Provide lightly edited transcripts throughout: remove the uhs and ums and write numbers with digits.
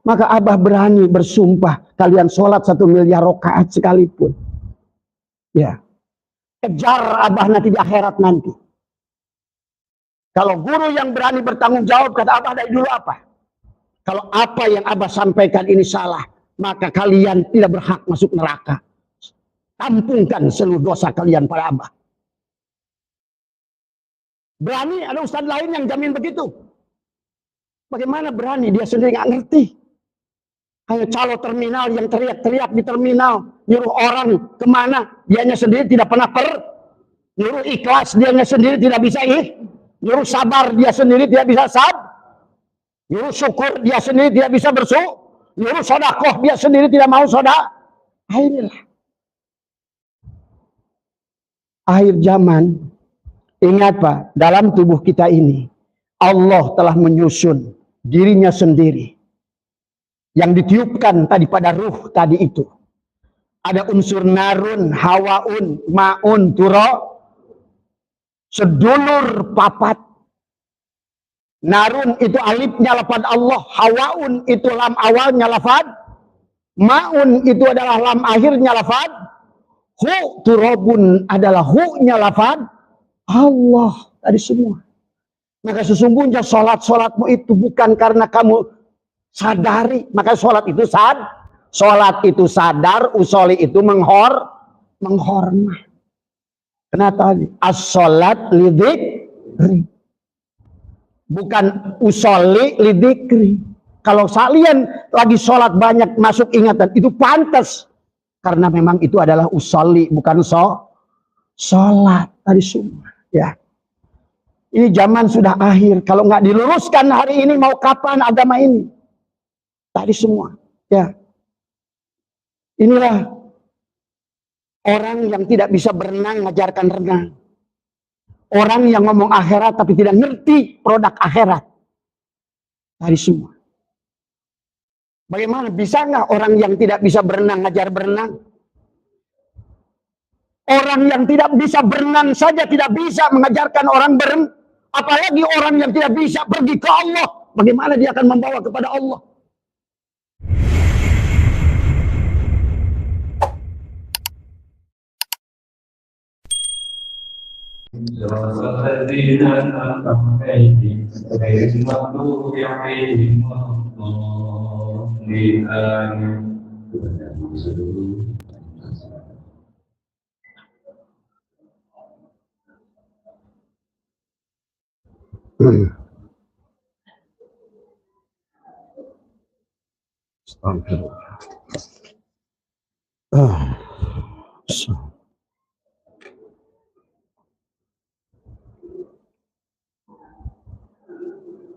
Maka Abah berani bersumpah kalian sholat 1 miliar rakaat sekalipun. Ya, kejar Abah nanti di akhirat nanti. Kalau guru yang berani bertanggung jawab, kata Abah dari dulu apa? Kalau apa yang Abah sampaikan ini salah, maka kalian tidak berhak masuk neraka. Ampunkan seluruh dosa kalian pada Abah. Berani ada ustadz lain yang jamin begitu. Bagaimana berani? Dia sendiri nggak ngerti. Hanya calo terminal yang teriak-teriak di terminal, nyuruh orang kemana, dianya sendiri tidak pernah nyuruh ikhlas, dianya sendiri tidak bisa nyuruh sabar, dia sendiri tidak bisa nyuruh syukur, dia sendiri tidak bisa nyuruh sodakoh, dia sendiri tidak mau inilah akhir zaman. Ingat Pak, dalam tubuh kita ini Allah telah menyusun dirinya sendiri. Yang ditiupkan tadi pada ruh tadi itu. Ada unsur narun, hawaun, maun, turo. Sedulur papat. Narun itu alifnya lafad Allah. Hawaun itu lam awalnya lafad. Maun itu adalah lam akhirnya lafad. Hu turobun adalah hu-nya lafad Allah. Tadi semua. Maka sesungguhnya sholat-sholatmu itu bukan karena kamu sadari, maka sholat itu sadar, usoli itu menghormat. Kenapa? As-sholat lidikri, bukan usoli lidikri. Kalau kalian lagi sholat banyak masuk ingatan, itu pantas, karena memang itu adalah usoli, bukan sholat tadi semua. Ya, ini zaman sudah akhir. Kalau nggak diluruskan hari ini, mau kapan agama ini? Tadi semua, ya. Inilah orang yang tidak bisa berenang, mengajarkan renang. Orang yang ngomong akhirat tapi tidak ngerti produk akhirat. Tadi semua. Bagaimana bisa nggak orang yang tidak bisa berenang ngajar berenang? Orang yang tidak bisa berenang saja tidak bisa mengajarkan orang berenang. Apalagi orang yang tidak bisa pergi ke Allah. Bagaimana dia akan membawa kepada Allah?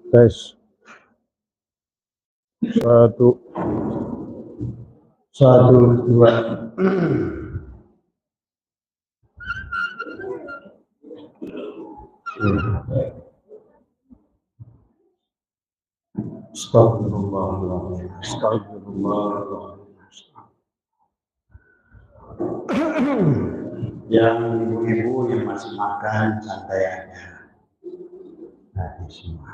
Tes 1 2. Astagfirullahaladzim. Yang ibu-ibu yang masih makan santai aja. Tadi semua.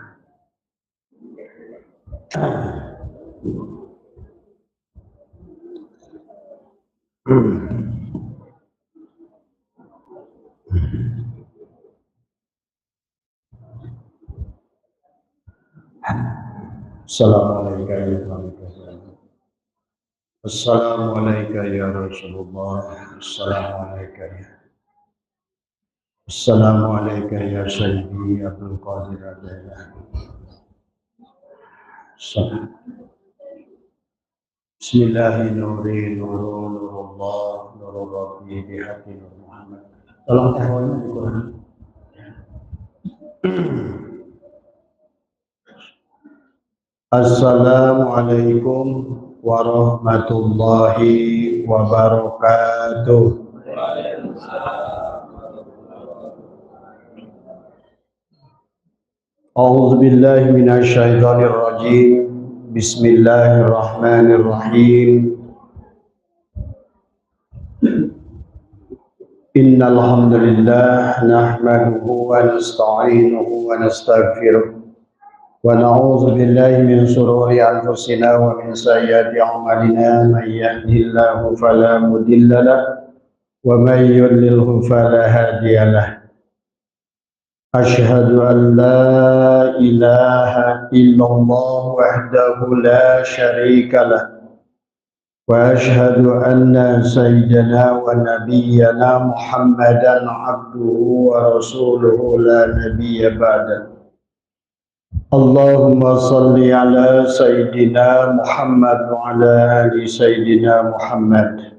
Assalamualaikum ya Rasulullah. Assalamualaikum ya Sayyidi Abdul Qadir Al-Jailani. Bismillahirrahmanirrahim. Nurullah, nurul Rabbi di hati Nur Muhammad. Tolong taruhnya di Quran. Assalamualaikum warahmatullahi wabarakatuh. A'udzu billahi minasy syaithanir rajim. Bismillahirrahmanirrahim. Innal hamdalillah nahmaduhu wa nasta'inuhu wa nastaghfiruh ونعوذ بالله من شرور أنفسنا ومن سيئات أعمالنا من يهده الله فلا مضل له ومن يضلله فلا هادي له أشهد أن لا إله إلا الله وحده لا شريك له وأشهد أن سيدنا ونبينا محمدا عبده ورسوله لا نبي بعده اللهم صل على سيدنا محمد وعلى آل سيدنا محمد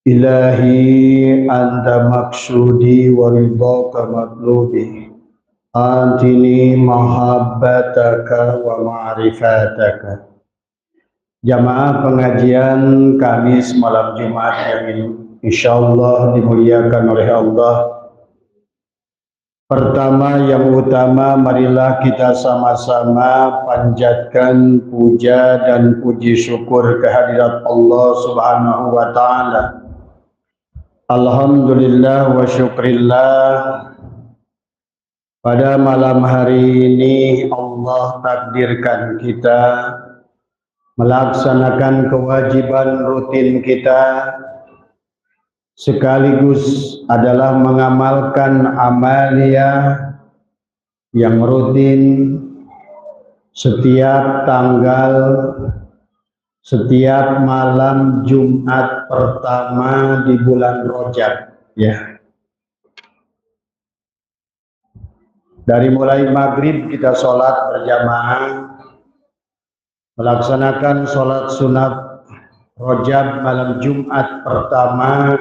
إلهي أنت مقصودي ورضاك مطلوبي أنتني محبتك ومعرفتك. Jamaah pengajian Kamis malam Jumat yang insyaallah dimuliakan oleh Allah. Pertama yang utama, marilah kita sama-sama panjatkan puja dan puji syukur kehadirat Allah Subhanahu wa taala. Alhamdulillah wa syukrillah. Pada malam hari ini Allah takdirkan kita melaksanakan kewajiban rutin kita sekaligus adalah mengamalkan amalia yang rutin setiap malam Jumat pertama di bulan Rajab, ya. Dari mulai maghrib kita sholat berjamaah, melaksanakan sholat sunat Rajab malam Jumat pertama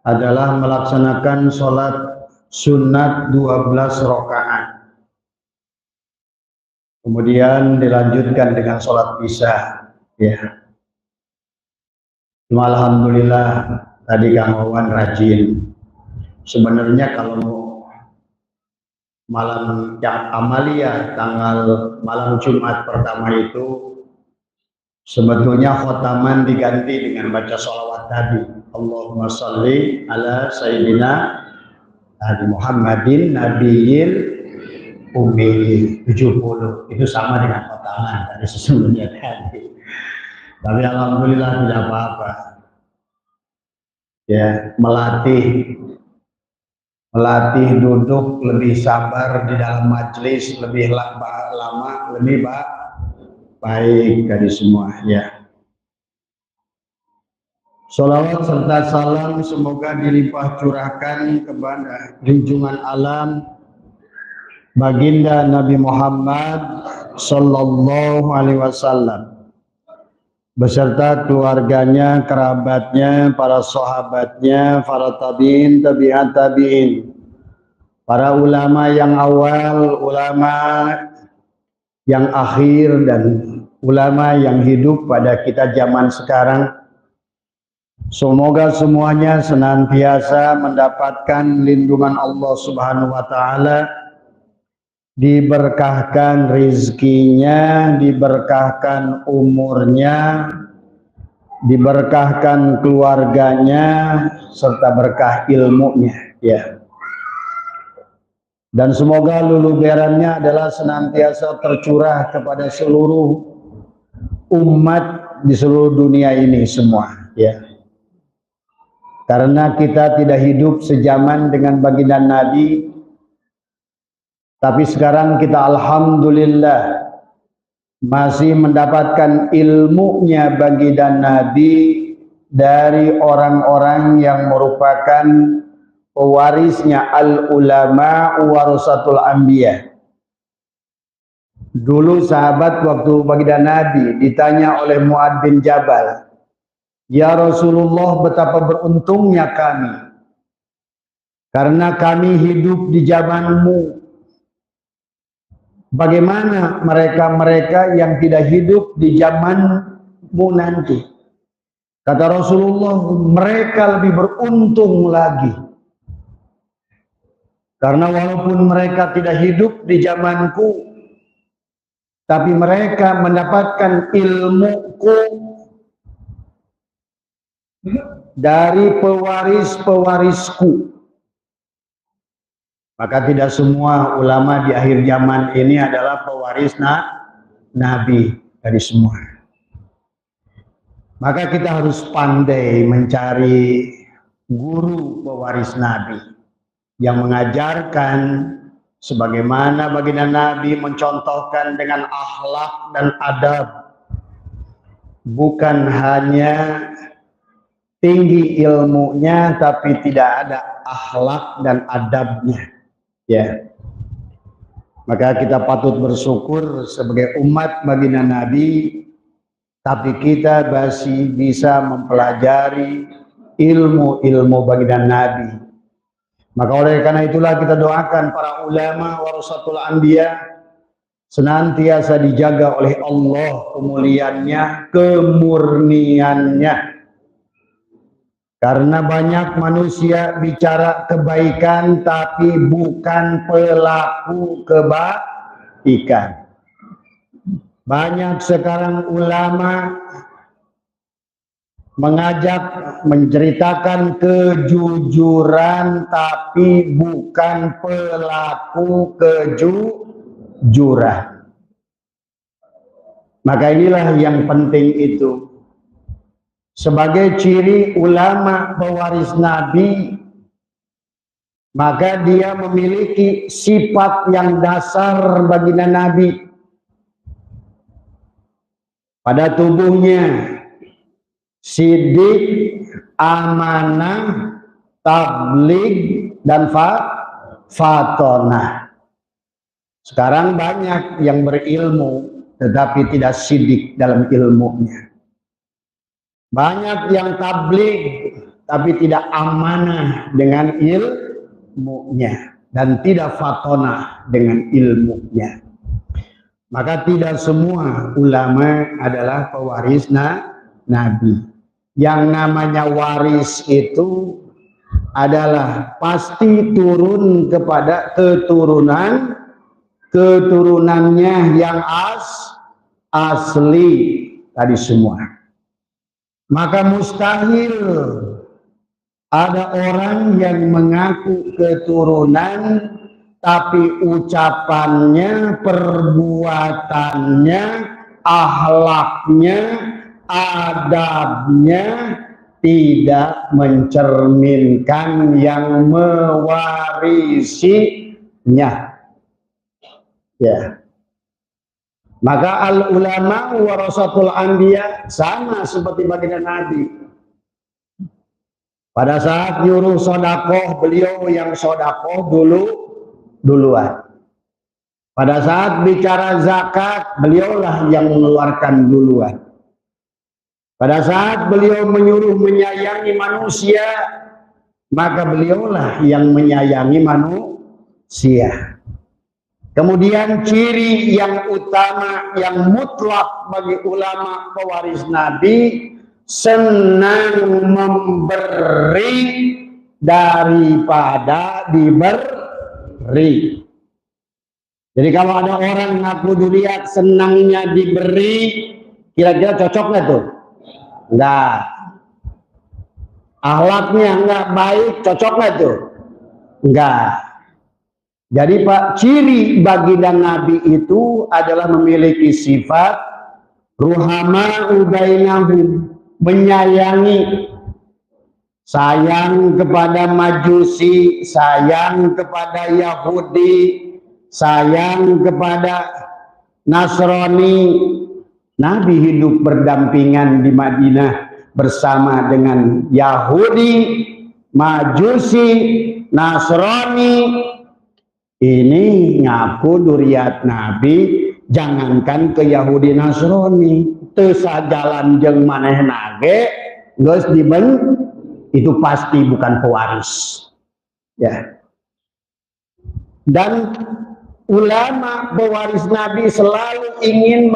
adalah melaksanakan sholat sunat 12 rakaat. Kemudian dilanjutkan dengan sholat isya, ya. Alhamdulillah tadi Kang Wawan rajin. Sebenarnya kalau malam amalia malam Jumat pertama itu sebetulnya khotaman diganti dengan baca sholawat tadi. Allahumma sholli ala sayyidina Muhammadin nabiyil ummi 70. Itu sama dengan khotaman tadi sesungguhnya tadi. Tapi alhamdulillah tidak apa-apa. Ya, melatih duduk lebih sabar di dalam majelis, lebih lama, lebih baik dari semua, ya. Sholawat serta salam semoga dilimpah curahkan kepada junjungan alam baginda Nabi Muhammad sallallahu alaihi wasallam beserta keluarganya, kerabatnya, para sahabatnya, para tabi'in, tabi'at tabi'in, para ulama yang awal, ulama yang akhir, dan ulama yang hidup pada kita zaman sekarang. Semoga semuanya senantiasa mendapatkan lindungan Allah Subhanahu wa taala, diberkahkan rizkinya, diberkahkan umurnya, diberkahkan keluarganya, serta berkah ilmunya, ya. Dan semoga luluberannya adalah senantiasa tercurah kepada seluruh umat di seluruh dunia ini semua, ya. Karena kita tidak hidup sejaman dengan baginda Nabi, tapi sekarang kita alhamdulillah masih mendapatkan ilmunya baginda Nabi dari orang-orang yang merupakan pewarisnya, al-ulama warasatul anbiya. Dulu sahabat waktu baginda Nabi ditanya oleh Mu'adz bin Jabal, "Ya Rasulullah, betapa beruntungnya kami karena kami hidup di zamanmu. Bagaimana mereka-mereka yang tidak hidup di zamanmu nanti?" Kata Rasulullah, mereka lebih beruntung lagi. Karena walaupun mereka tidak hidup di zamanku, tapi mereka mendapatkan ilmuku dari pewaris-pewarisku. Maka tidak semua ulama di akhir zaman ini adalah pewaris Nabi dari semua. Maka kita harus pandai mencari guru pewaris Nabi yang mengajarkan sebagaimana baginda Nabi mencontohkan dengan akhlak dan adab. Bukan hanya tinggi ilmunya tapi tidak ada akhlak dan adabnya. Ya. Maka kita patut bersyukur sebagai umat baginda Nabi, tapi kita masih bisa mempelajari ilmu-ilmu baginda Nabi. Maka oleh karena itulah kita doakan para ulama warasatul anbiya senantiasa dijaga oleh Allah kemuliaannya, kemurniannya. Karena banyak manusia bicara kebaikan tapi bukan pelaku kebaikan. Banyak sekarang ulama mengajak menceritakan kejujuran tapi bukan pelaku kejujuran. Maka inilah yang penting itu. Sebagai ciri ulama pewaris Nabi, maka dia memiliki sifat yang dasar baginda Nabi. Pada tubuhnya sidik, amanah, tabligh, dan fatonah. Sekarang banyak yang berilmu tetapi tidak sidik dalam ilmunya. Banyak yang tabligh tapi tidak amanah dengan ilmunya dan tidak fatonah dengan ilmunya. Maka tidak semua ulama adalah pewaris Nabi. Yang namanya waris itu adalah pasti turun kepada keturunannya yang asli tadi semua. Maka mustahil ada orang yang mengaku keturunan tapi ucapannya, perbuatannya, akhlaknya, adabnya tidak mencerminkan yang mewarisinya. Ya. Maka al ulama warasatul anbiya sama seperti baginda Nabi. Pada saat nyuruh sodakoh, beliau yang sodakoh duluan. Pada saat bicara zakat, beliaulah yang mengeluarkan duluan. Pada saat beliau menyuruh menyayangi manusia, maka beliaulah yang menyayangi manusia. Kemudian ciri yang utama, yang mutlak bagi ulama pewaris Nabi, senang memberi daripada diberi. Jadi kalau ada orang ngaku dilihat senangnya diberi, kira-kira cocok nggak tuh? Enggak. Akhlaknya enggak baik, cocok nggak tuh? Enggak. Jadi Pak, ciri baginda Nabi itu adalah memiliki sifat ruhama ubainahum, menyayangi, sayang kepada Majusi, sayang kepada Yahudi, sayang kepada Nasrani. Nabi hidup berdampingan di Madinah bersama dengan Yahudi, Majusi, Nasrani. Ini ngaku duriat Nabi, jangankan ke Yahudi Nasrani, tesajalan jeng maneh nage, geus diben, itu pasti bukan pewaris. Ya. Dan ulama pewaris Nabi selalu ingin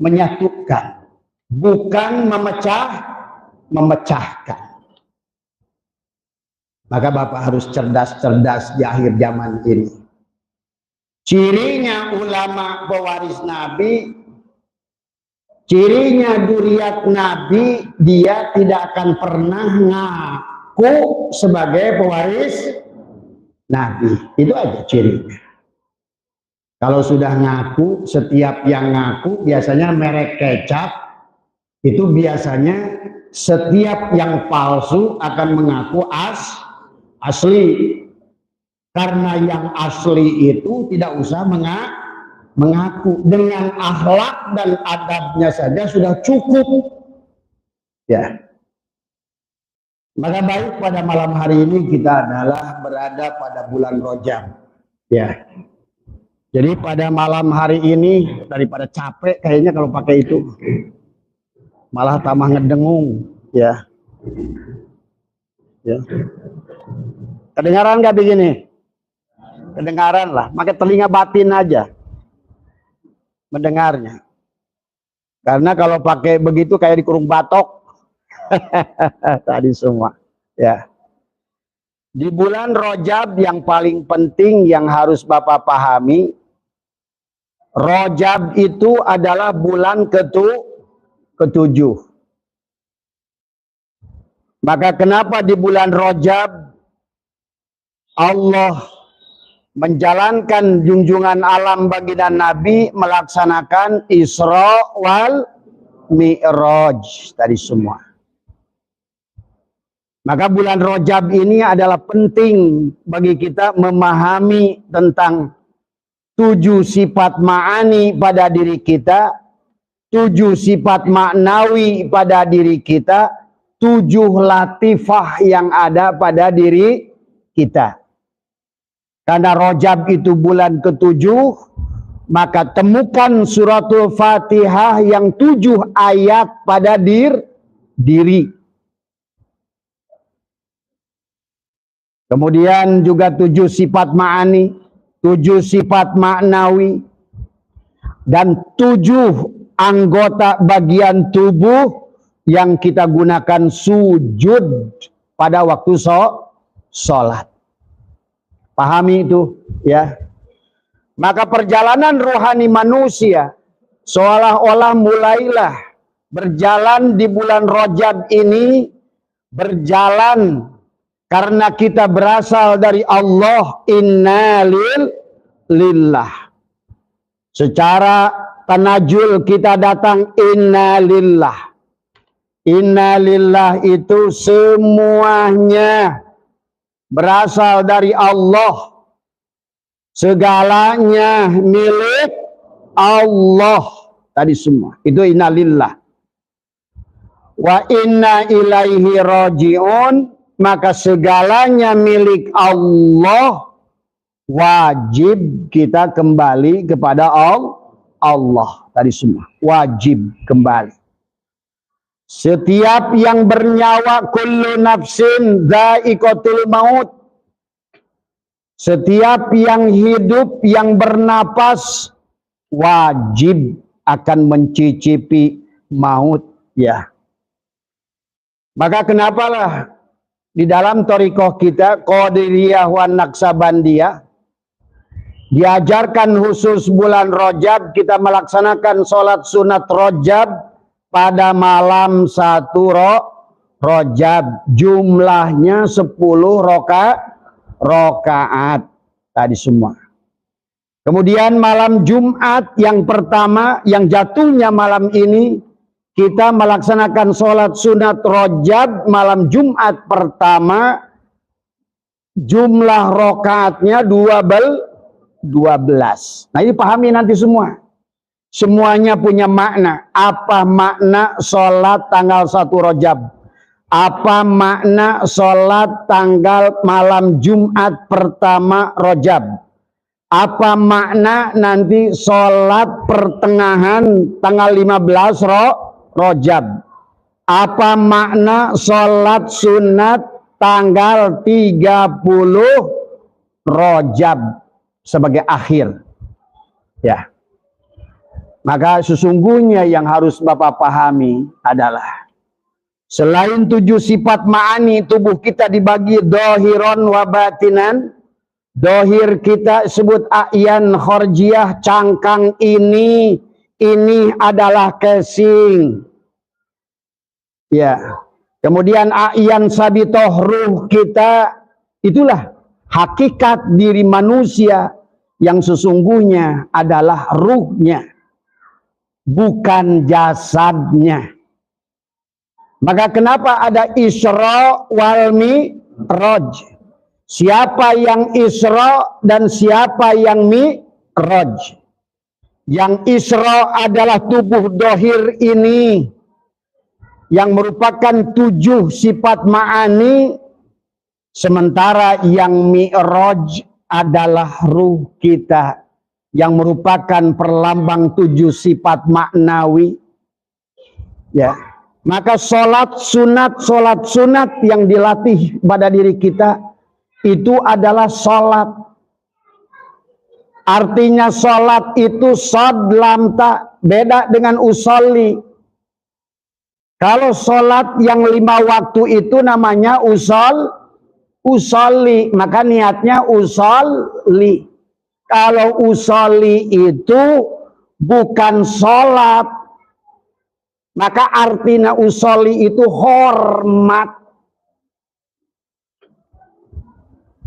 menyatukan, bukan memecahkan. Maka Bapak harus cerdas-cerdas di akhir zaman ini. Cirinya ulama pewaris Nabi, cirinya duriat Nabi, dia tidak akan pernah ngaku sebagai pewaris Nabi. Itu aja cirinya. Kalau sudah ngaku, setiap yang ngaku biasanya merek kecap, itu biasanya setiap yang palsu akan mengaku asli. Karena yang asli itu tidak usah mengaku. Dengan akhlak dan adabnya saja sudah cukup. Ya. Maka baik pada malam hari ini kita adalah berada pada bulan Rajab. Ya. Jadi pada malam hari ini daripada capek kayaknya kalau pakai itu malah tambah ngedengung, ya. Ya. Kedengaran nggak begini? Kedengaran lah, pakai telinga batin aja mendengarnya. Karena kalau pakai begitu kayak dikurung batok. Tadi semua, ya. Di bulan Rajab yang paling penting yang harus Bapak pahami, Rajab itu adalah bulan ketujuh. Maka kenapa di bulan Rajab Allah menjalankan junjungan alam baginda Nabi melaksanakan Isra wal Mi'raj tadi semua. Maka bulan Rajab ini adalah penting bagi kita memahami tentang 7 sifat ma'ani pada diri kita, 7 sifat maknawi pada diri kita, 7 latifah yang ada pada diri kita. Karena Rajab itu bulan ke-7, maka temukan suratul Fatihah yang 7 ayat pada diri. Kemudian juga 7 sifat ma'ani, 7 sifat maknawi, dan 7 anggota bagian tubuh yang kita gunakan sujud pada waktu sholat. Pahami itu, ya. Maka perjalanan rohani manusia seolah-olah mulailah berjalan di bulan Rajab ini, berjalan karena kita berasal dari Allah, inna lillah. Secara tanajul kita datang inna lillah. Inna lillah itu semuanya berasal dari Allah. Segalanya milik Allah. Tadi semua. Itu inna lillah. Wa inna ilaihi raji'un. Maka segalanya milik Allah, wajib kita kembali kepada Allah. Tadi semua wajib kembali. Setiap yang bernyawa, kullu nafsin dha'iqatul maut. Setiap yang hidup, yang bernapas, wajib akan mencicipi maut, ya. Maka kenapalah di dalam thariqah kita, Qadiriyah wa Naqsabandiyah, diajarkan khusus bulan Rajab kita melaksanakan sholat sunat Rajab pada malam 1 Rajab. Jumlahnya 10 rakaat tadi semua. Kemudian malam Jumat yang pertama yang jatuhnya malam ini, kita melaksanakan sholat sunat Rajab malam Jumat pertama, jumlah rakaatnya 12. Nah ini pahami nanti semua. Semuanya punya makna. Apa makna sholat tanggal 1 Rajab? Apa makna sholat tanggal malam Jumat pertama Rajab? Apa makna nanti sholat pertengahan tanggal 15 Rajab? Apa makna sholat sunat tanggal 30 Rajab sebagai akhir? Ya. Maka sesungguhnya yang harus Bapak pahami adalah selain 7 sifat ma'ani, tubuh kita dibagi dohiron wa batinan. Dohir kita sebut a'yan khorjiyah, cangkang ini adalah casing. Ya. Kemudian a'yan sabitoh, ruh kita, itulah hakikat diri manusia yang sesungguhnya adalah ruhnya, bukan jasadnya. Maka kenapa ada Isra wal Mi'raj? Siapa yang Isra dan siapa yang Mi'raj? Yang Isra adalah tubuh dohir ini yang merupakan 7 sifat ma'ani, sementara yang Mi'raj adalah ruh kita yang merupakan perlambang 7 sifat maknawi. Ya, maka sholat sunat yang dilatih pada diri kita itu adalah sholat. Artinya sholat itu shad lam ta, beda dengan usolli. Kalau sholat yang 5 waktu itu namanya usolli, maka niatnya usolli. Kalau usolli itu bukan sholat, maka artinya usolli itu hormat.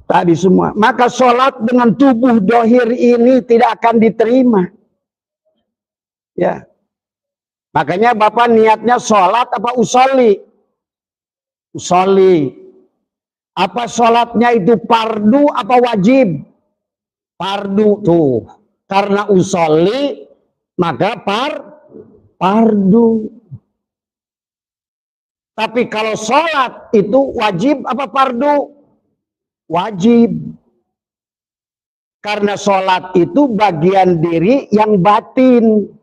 Tadi semua. Maka sholat dengan tubuh dohir ini tidak akan diterima. Ya. Makanya Bapak niatnya sholat apa usolli? Usolli. Apa sholatnya itu fardu apa wajib? Fardu tuh. Karena usolli maka fardu. Tapi kalau sholat itu wajib apa fardu? Wajib. Karena sholat itu bagian diri yang batin.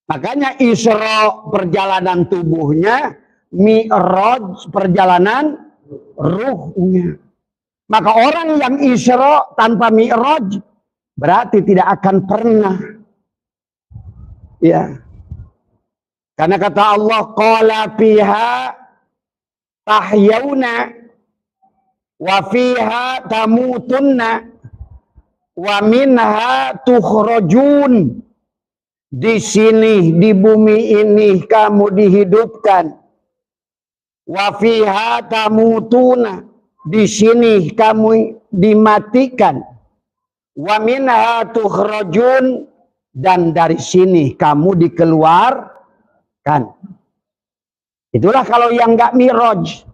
Makanya Isra perjalanan tubuhnya, Mi'raj perjalanan ruhnya. Maka orang yang Isra tanpa Mi'raj berarti tidak akan pernah. Ya. Karena kata Allah, qala fiha tahyawna wa fiha tamutunna wa minha tukhrajun. Di sini, di bumi ini kamu dihidupkan. Wa fiha tamutuna. Di sini kamu dimatikan. Wa minha tukhrajun. Dan dari sini kamu dikeluarkan. Itulah kalau yang enggak Mi'raj.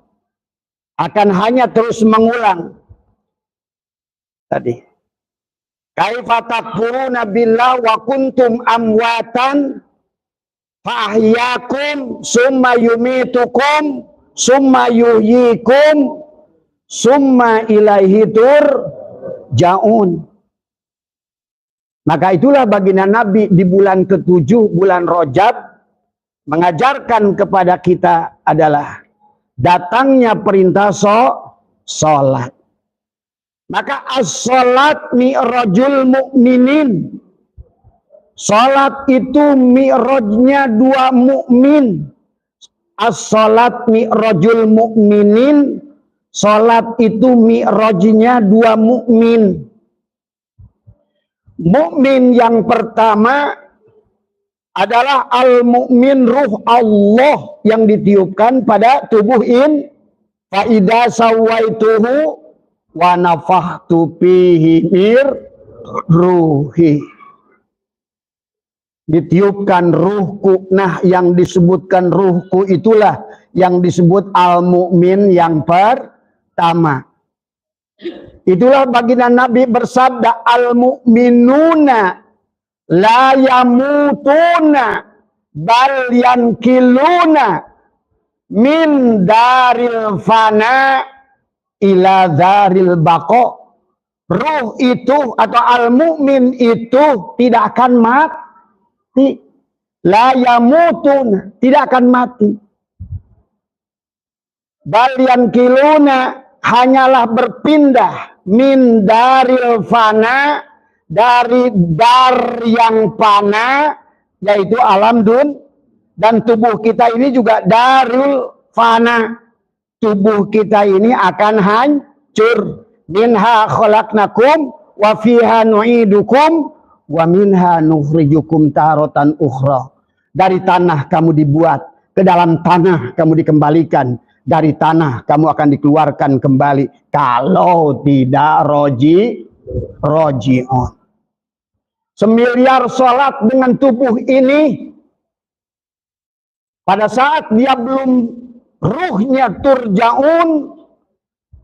Akan hanya terus mengulang. Tadi. Kaifa takfuruna billah wa kuntum amwatan fa ahyakum summa yumitukum summa yuhyikum summa ilaihi turja'un. Maka itulah baginda Nabi di bulan ke-7 bulan Rajab mengajarkan kepada kita adalah datangnya perintah sholat. Maka as-sholat mi'rajul mu'minin. Sholat itu mi'rajnya 2 mukmin. As-sholat mi'rajul mu'minin. Sholat itu mi'rajnya 2 mukmin. Mukmin yang pertama adalah al-mu'min ruh Allah yang ditiupkan pada tubuh in. Fa idza sawaituhu wa nafakhtu fihi mir ruhi. Ditiupkan ruhku. Nah, yang disebutkan ruhku itulah yang disebut al-mu'min yang pertama. Itulah baginda Nabi bersabda, al-mu'minuna la yamutuna bal yankiluna min daril fana ila daril baqo. Ruh itu atau al-mu'min itu tidak akan mati. La yamutun, tidak akan mati. Bal yankiluna, hanyalah berpindah min daril fana, dari dar yang fana, yaitu alam dun, dan tubuh kita ini juga darul fana. Tubuh kita ini akan hancur. Minha khalaqnakum wa fiha nu'idukum wa minha nukhrijukum taratan ukhra. Dari tanah kamu dibuat, ke dalam tanah kamu dikembalikan, dari tanah kamu akan dikeluarkan kembali kalau tidak roji'un. Semiliar sholat dengan tubuh ini, pada saat dia belum ruhnya turja'un,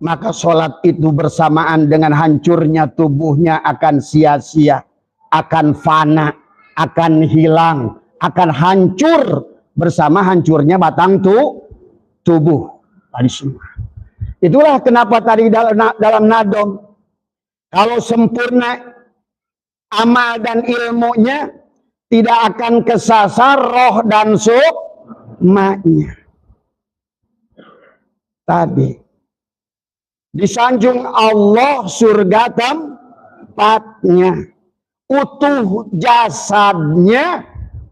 maka sholat itu bersamaan dengan hancurnya tubuhnya akan sia-sia, akan fana, akan hilang, akan hancur bersama hancurnya batang tubuh. Tadi semua. Itulah kenapa tadi dalam nadom, kalau sempurna amal dan ilmunya, tidak akan kesasar roh dan sukmanya. Tadi disanjung Allah surga tempatnya, utuh jasadnya,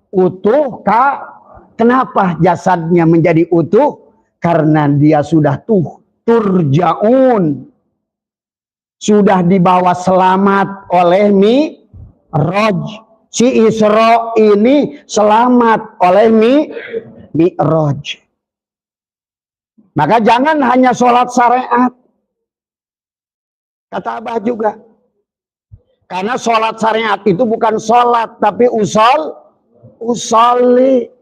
utuh kenapa jasadnya menjadi utuh? Karena dia sudah turja'un, sudah dibawa selamat oleh Mi'raj. Si Isra ini selamat oleh Mi'raj. Maka jangan hanya sholat syariat. Kata Abah juga. Karena sholat syariat itu bukan sholat, tapi usolli.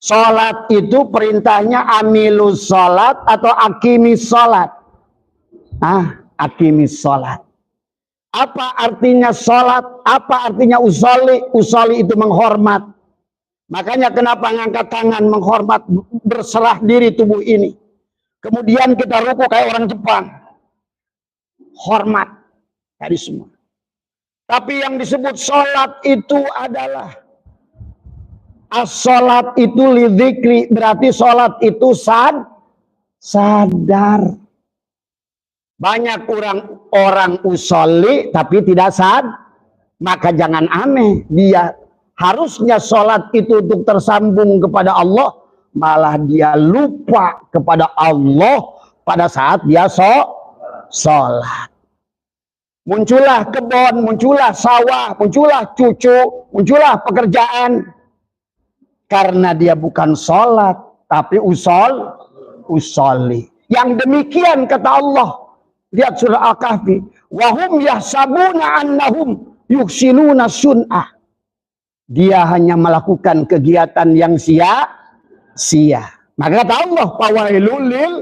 Sholat itu perintahnya amilus sholat atau akimis sholat. Akimis sholat. Apa artinya sholat? Apa artinya usolli? Usolli itu menghormat. Makanya kenapa ngangkat tangan menghormat, berserah diri tubuh ini. Kemudian kita ruku kayak orang Jepang. Hormat. Tadi semua. Tapi yang disebut sholat itu adalah as-sholat itu lidzikri, berarti sholat itu sadar. Banyak orang usolli tapi tidak maka jangan aneh, dia harusnya sholat itu untuk tersambung kepada Allah, malah dia lupa kepada Allah pada saat dia sholat. Muncullah kebun, muncullah sawah, muncullah cucu, muncullah pekerjaan. Karena dia bukan sholat, tapi usolli. Yang demikian kata Allah, lihat surah Al-Kahfi, wahum yahsabuna annahum yuhsinuna sun'ah. Dia hanya melakukan kegiatan yang sia-sia. Maka kata Allah, fawailul lil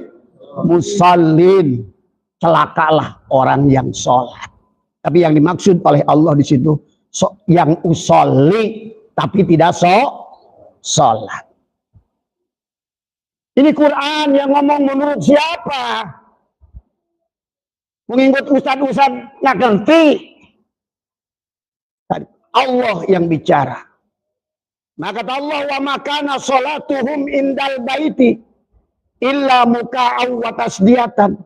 musallin. Celakalah orang yang sholat. Tapi yang dimaksud oleh Allah di situ yang usolli tapi tidak sholat. Ini Quran yang ngomong menurut siapa? Mengikut ustad-ustad nggak ngerti. Allah yang bicara. Maka kata Allah, wa makana sholatuhum indal baiti illa muka'aw wa tasdiyatan.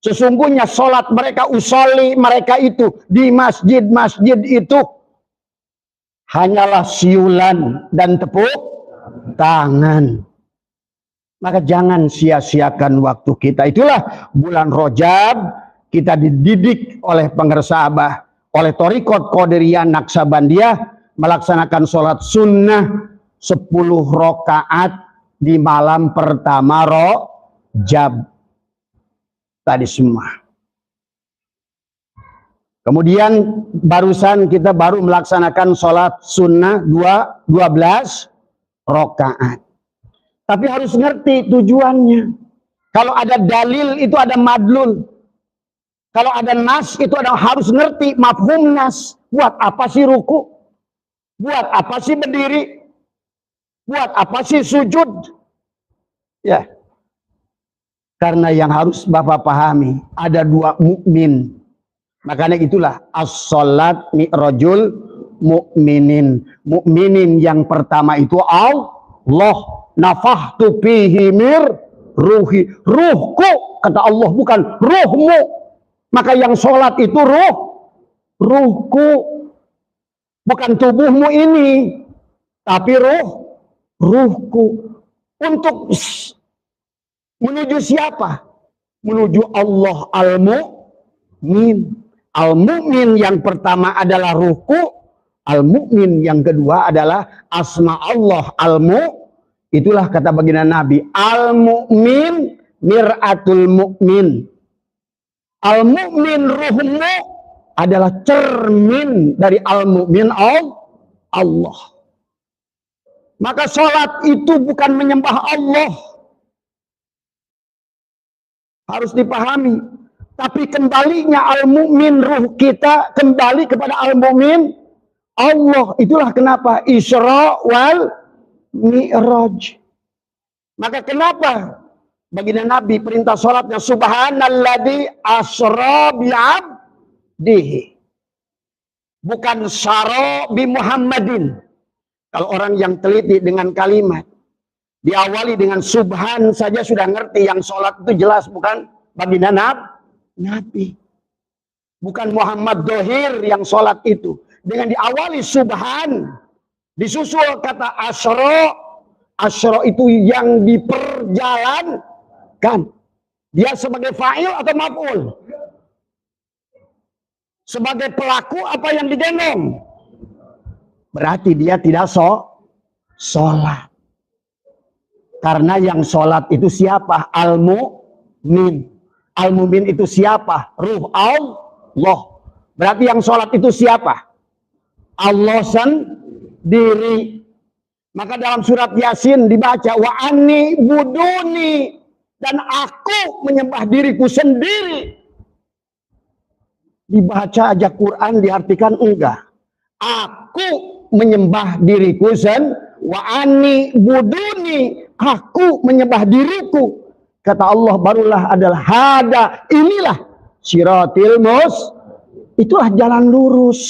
Sesungguhnya sholat mereka, usolli mereka itu di masjid-masjid itu hanyalah siulan dan tepuk tangan. Maka jangan sia-siakan waktu kita. Itulah bulan Rajab, kita dididik oleh pengersa Abah, oleh Thariqat Qadiriyah Naqsabandiyah, melaksanakan sholat sunnah 10 rakaat di malam pertama Rajab. Tadi semua. Kemudian barusan kita baru melaksanakan sholat sunnah 12 rakaat. Tapi harus ngerti tujuannya. Kalau ada dalil itu ada madlul. Kalau ada nas itu ada, harus ngerti mafhum nas. Buat apa sih ruku? Buat apa sih berdiri? Buat apa sih sujud? Ya. Karena yang harus Bapak pahami, ada dua mukmin. Makanya itulah as-sholat mi'rajul mu'minin. Mukminin yang pertama itu Allah. Nafahtu fihi mir ruhi. Ruhku, kata Allah, bukan ruhmu. Maka yang sholat itu ruhku. Bukan tubuhmu ini. Tapi ruhku. Untuk menuju siapa? Menuju Allah al-mu'min. Al-mu'min yang pertama adalah ruhku. Al-mu'min yang kedua adalah asma Allah al-mu'min. Itulah kata baginda Nabi, al-mu'min mir'atul mu'min. Al-mu'min ruhmu adalah cermin dari al-mu'min Allah. Maka sholat itu bukan menyembah Allah. Harus dipahami. Tapi kembalinya al-mu'min ruh kita kembali kepada al-mu'min Allah. Itulah kenapa Isra wal Mi'raj. Maka kenapa baginda Nabi perintah sholatnya subhanalladzi asra bi'abdihi. Bukan syara bi Muhammadin. Kalau orang yang teliti dengan kalimat diawali dengan subhan saja sudah ngerti yang sholat itu jelas bukan baginda Nabi. Bukan Muhammad Dohir yang sholat itu. Dengan diawali subhan, disusul kata asro. Asro itu yang diperjalankan. Dia sebagai fa'il atau maf'ul? Sebagai pelaku apa yang digendong? Berarti dia tidak sholat. Karena yang sholat itu siapa? Al-mu'min. Al-mu'min itu siapa? Ruh Allah. Berarti yang sholat itu siapa? Allah sendiri. Maka dalam surat Yasin dibaca wa anni buduni, dan aku menyembah diriku sendiri. Dibaca aja Quran diartikan enggak. Aku menyembah diriku wa anni buduni, aku menyembah diriku. Kata Allah barulah adalah hada, inilah siratil itulah jalan lurus.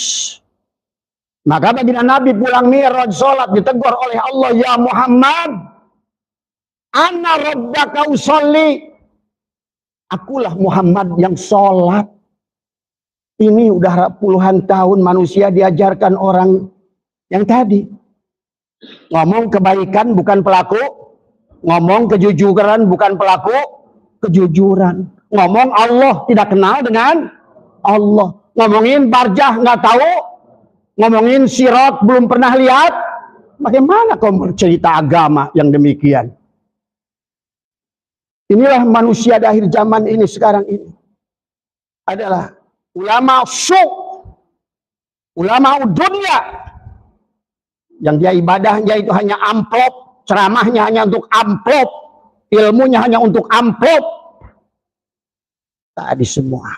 Maka baginda Nabi pulang Mi'raj sholat ditegur oleh Allah, ya Muhammad, ana rabbaka usolli. Akulah Muhammad yang sholat. Ini udah puluhan tahun manusia diajarkan orang yang tadi. Ngomong kebaikan bukan pelaku. Ngomong kejujuran bukan pelaku kejujuran. Ngomong Allah tidak kenal dengan Allah. Ngomongin barjah nggak tahu. Ngomongin sirat belum pernah lihat. Bagaimana kau bercerita agama yang demikian? Inilah manusia di akhir zaman ini sekarang ini. Adalah ulama ulama dunia. Yang dia ibadahnya itu hanya amplop. Ceramahnya hanya untuk amplop. Ilmunya hanya untuk amplop. Tadi semua.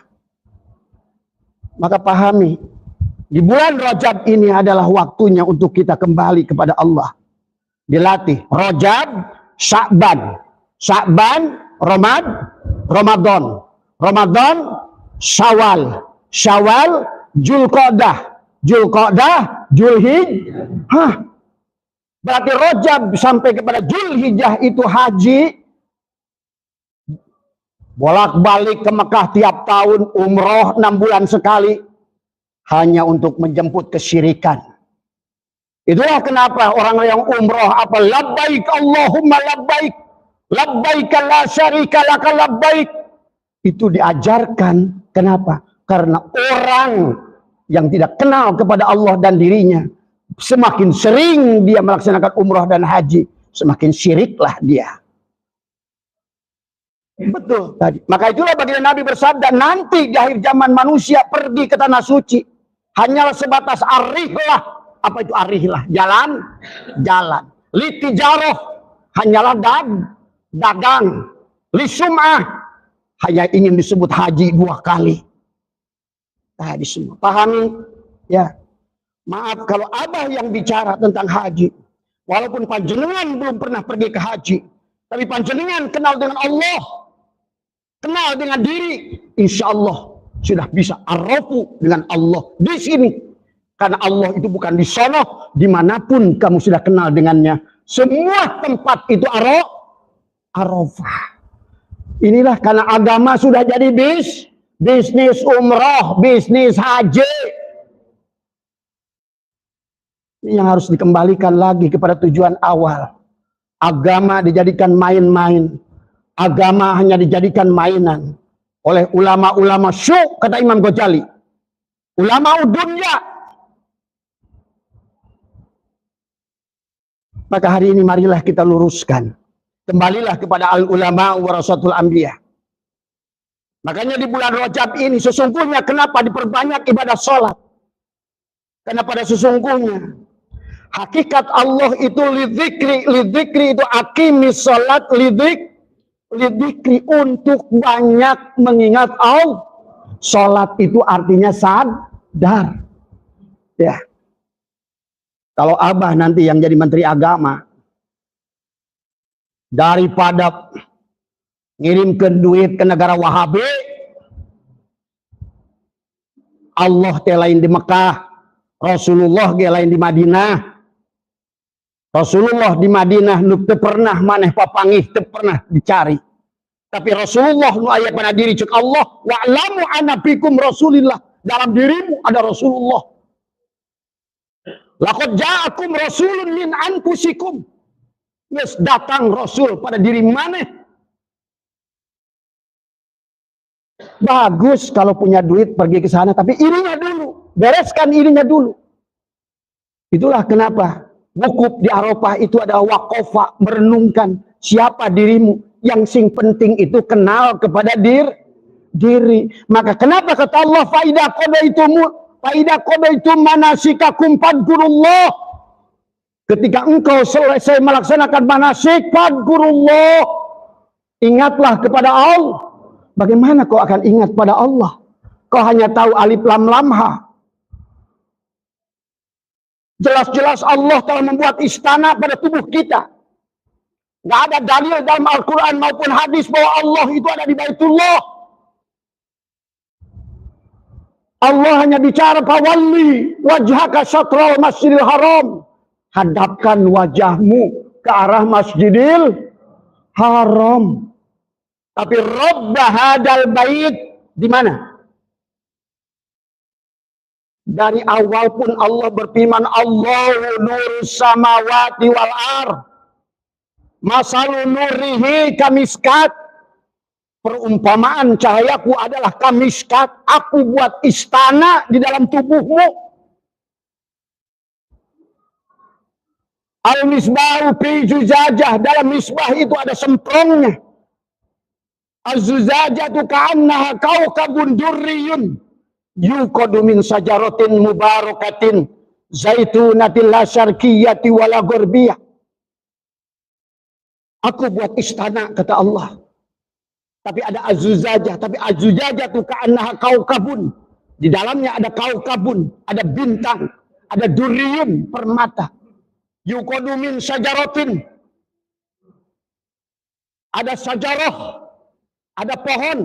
Maka pahami. Di bulan Rajab ini adalah waktunya untuk kita kembali kepada Allah. Dilatih. Rajab, Sya'ban. Sya'ban, Ramadan. Ramadan, Syawal. Syawal, Zulqa'dah. Zulqa'dah, Zulhijjah. Berarti Rajab sampai kepada Zulhijjah itu haji. Bolak-balik ke Mekah tiap tahun, umroh 6 bulan sekali. Hanya untuk menjemput kesyirikan. Itulah kenapa orang yang umroh apa? Labbaik Allahumma labbaik. Labbaik la syarika laka labbaik. Itu diajarkan. Kenapa? Karena orang yang tidak kenal kepada Allah dan dirinya, semakin sering dia melaksanakan umroh dan haji, semakin syiriklah dia. Betul tadi. Maka itulah baginda Nabi bersabda, nanti di akhir zaman manusia pergi ke tanah suci hanyalah sebatas arihlah. Apa itu arihlah? Jalan. Litijaroh hanyalah dagang. Lisum'ah hanya ingin disebut haji 2 kali. Tadi semua. Pahami? Ya. Maaf kalau abah yang bicara tentang haji. Walaupun panjenengan belum pernah pergi ke haji. Tapi panjenengan kenal dengan Allah. Kenal dengan diri. Insya Allah sudah bisa arrofu dengan Allah di sini. Karena Allah itu bukan di sono. Dimanapun kamu sudah kenal dengannya. Semua tempat itu arafah. Inilah karena agama sudah jadi bisnis umroh, bisnis haji. Ini yang harus dikembalikan lagi kepada tujuan awal. Agama dijadikan main-main. Agama hanya dijadikan mainan oleh ulama-ulama syuk, kata Imam Ghazali. Ulama dunia. Maka hari ini marilah kita luruskan. Kembalilah kepada al-ulama warasatul anbiya. Makanya di bulan Rajab ini sesungguhnya kenapa diperbanyak ibadah sholat? Karena pada sesungguhnya hakikat Allah itu lidzikri itu akimis sholat lidzikri untuk banyak mengingat Allah. Sholat itu artinya sadar. Ya. Kalau Abah nanti yang jadi menteri agama, daripada ngirimkan duit ke negara Wahabi, Allah lain di Mekah, Rasulullah lain di Madinah. Rasulullah di Madinah nu teu pernah maneh papangih, teu pernah dicari. Tapi Rasulullah nu aya pada diri cek Allah, wa'lamu anna fikum Rasulillah. Dalam dirimu ada Rasulullah. Laqad ja'akum rasulun min anfusikum. Yes, datang Rasul pada diri mana? Bagus kalau punya duit pergi ke sana, tapi irinya dulu. Bereskan irinya dulu. Itulah kenapa wukuf di Arafah itu ada wakofa, merenungkan siapa dirimu. Yang sing penting itu kenal kepada diri. Maka kenapa kata Allah Faidah qadaitum manasikakum fadhkurullah. Ketika engkau selesai melaksanakan manasik, fadhkurullah. Ingatlah kepada Allah. Bagaimana kau akan ingat pada Allah? Kau hanya tahu alif lam lam ha. Jelas-jelas Allah telah membuat istana pada tubuh kita. Gak ada dalil dalam Al-Quran maupun hadis bahwa Allah itu ada di Baitullah. Allah hanya bicara fawalli wajhaka syatral masjidil haram. Hadapkan wajahmu ke arah masjidil haram. Tapi Rabb hadal bait di mana? Dari awal pun Allah berfirman, Allahu nurus samawati wal ardh. Masalun nurihi kamiskat. Perumpamaan cahayaku adalah kamiskat. Aku buat istana di dalam tubuhmu. Al-misbahu fi zujajah. Dalam misbah itu ada semprongnya. Az-zujajatu ka'annaha kawkabun durriyun. Yuqadu min sajaratin mubarakatin. Zaitunatil la syarqiyati wala gharbiyah. Aku buat istana, kata Allah. Tapi ada azuzajah. Tapi azuzajah itu ka'annaha kaukabun. Di dalamnya ada kaukabun. Ada bintang. Ada duriyun, permata. Yuqadu min syajaratin. Ada sajarah. Ada pohon.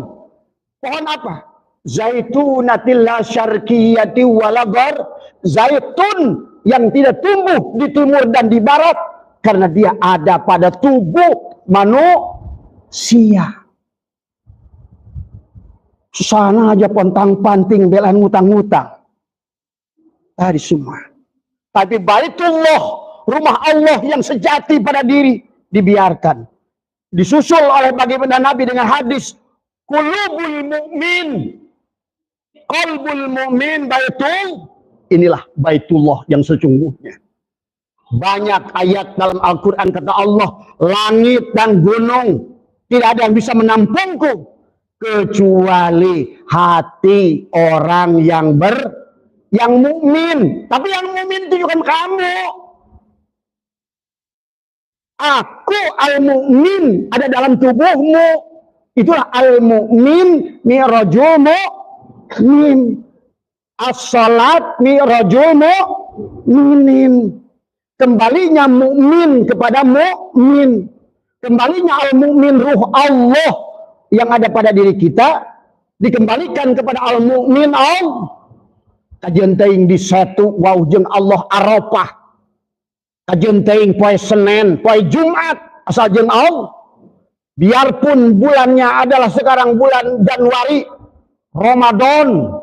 Pohon apa? Zaitunatil la syarqiyati wala ghar. Zaitun yang tidak tumbuh di timur dan di barat. Karena dia ada pada tubuh manusia. Sana aja pontang-panting belan ngutang-ngutang. Tadi semua. Tapi Baitullah, rumah Allah yang sejati pada diri, dibiarkan. Disusul oleh baginda Nabi dengan hadis, Qulubul mu'min, qalbul mu'min baitul. Inilah Baitullah yang sesungguhnya. Banyak ayat dalam Al-Quran kata Allah, langit dan gunung tidak ada yang bisa menampungku kecuali hati orang yang mukmin. Tapi yang mukmin itu bukan kamu. Aku al-mu'min ada dalam tubuhmu. Itulah al-mu'min mi'rajul mu'min. As-salat mi'rajul mu'minin. Kembalinya mukmin kepada mukmin. Kembalinya al-mu'min ruh Allah yang ada pada diri kita dikembalikan kepada al-mu'min Allah. Kajian teuing di satu wau jeung Allah Arafah. Kajian teuing poe Senin, poe Jumat asal jeung Allah. Biarpun bulannya adalah sekarang bulan Januari, Ramadan.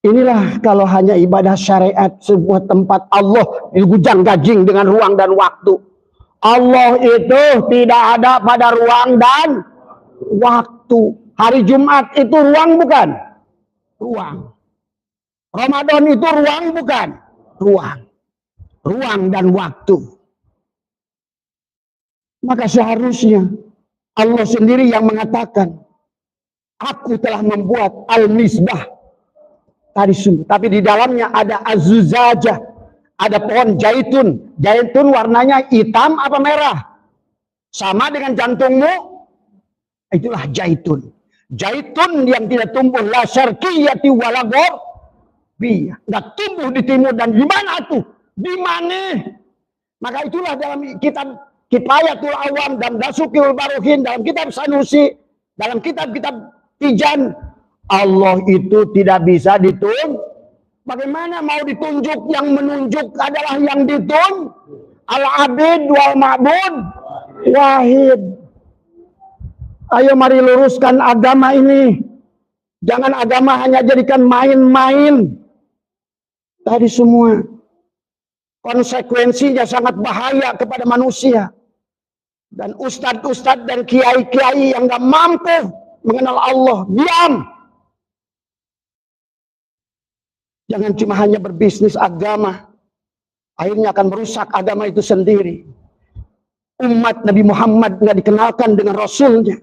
Inilah kalau hanya ibadah syariat sebuah tempat Allah digujang gajing dengan ruang dan waktu. Allah itu tidak ada pada ruang dan waktu. Hari Jumat itu ruang bukan? Ruang. Ramadan itu ruang bukan? ruang dan waktu. Maka seharusnya Allah sendiri yang mengatakan, aku telah membuat al-misbah tadi sungguh. Tapi di dalamnya ada az-zujajah, ada pohon jaitun. Jaitun warnanya hitam apa merah? Sama dengan jantungmu, itulah jaitun. Jaitun yang tidak tumbuh la syarqiyati wala gharbiyah. Enggak tumbuh di timur dan di mana tuh? Di mana? Maka itulah dalam kitab Kifayatul Awam dan Dasukul Baruhin, dalam kitab Sanusi, dalam kitab-kitab Tijan, Allah itu tidak bisa ditunjuk. Bagaimana mau ditunjuk? Yang menunjuk adalah yang ditunjuk. Al-Abid wal Ma'bud wahid. Ayo mari luruskan agama ini. Jangan agama hanya jadikan main-main. Tadi semua konsekuensinya sangat bahaya kepada manusia. Dan ustadz-ustadz dan kiai-kiai yang gak mampu mengenal Allah, diam. Jangan cuma hanya berbisnis agama, akhirnya akan merusak agama itu sendiri. Umat Nabi Muhammad nggak dikenalkan dengan Rasulnya.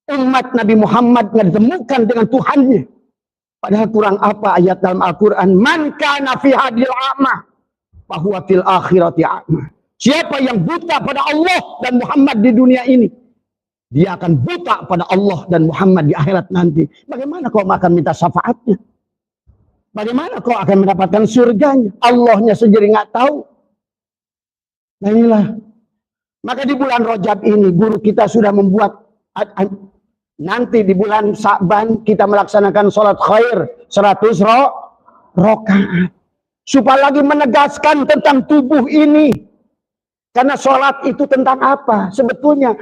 Umat Nabi Muhammad nggak ditemukan dengan Tuhannya. Padahal kurang apa ayat dalam Al-Quran? Man kana fi hadil a'ma, fahuwa fil akhirati a'ma. Siapa yang buta pada Allah dan Muhammad di dunia ini, dia akan buta pada Allah dan Muhammad di akhirat nanti. Bagaimana kau akan minta syafaatnya? Bagaimana kau akan mendapatkan surganya? Allahnya sendiri nggak tahu. Nah inilah. Maka di bulan Rajab ini guru kita sudah membuat, nanti di bulan Sa'ban kita melaksanakan sholat khair 100 rakaat. Supaya lagi menegaskan tentang tubuh ini. Karena sholat itu tentang apa? Sebetulnya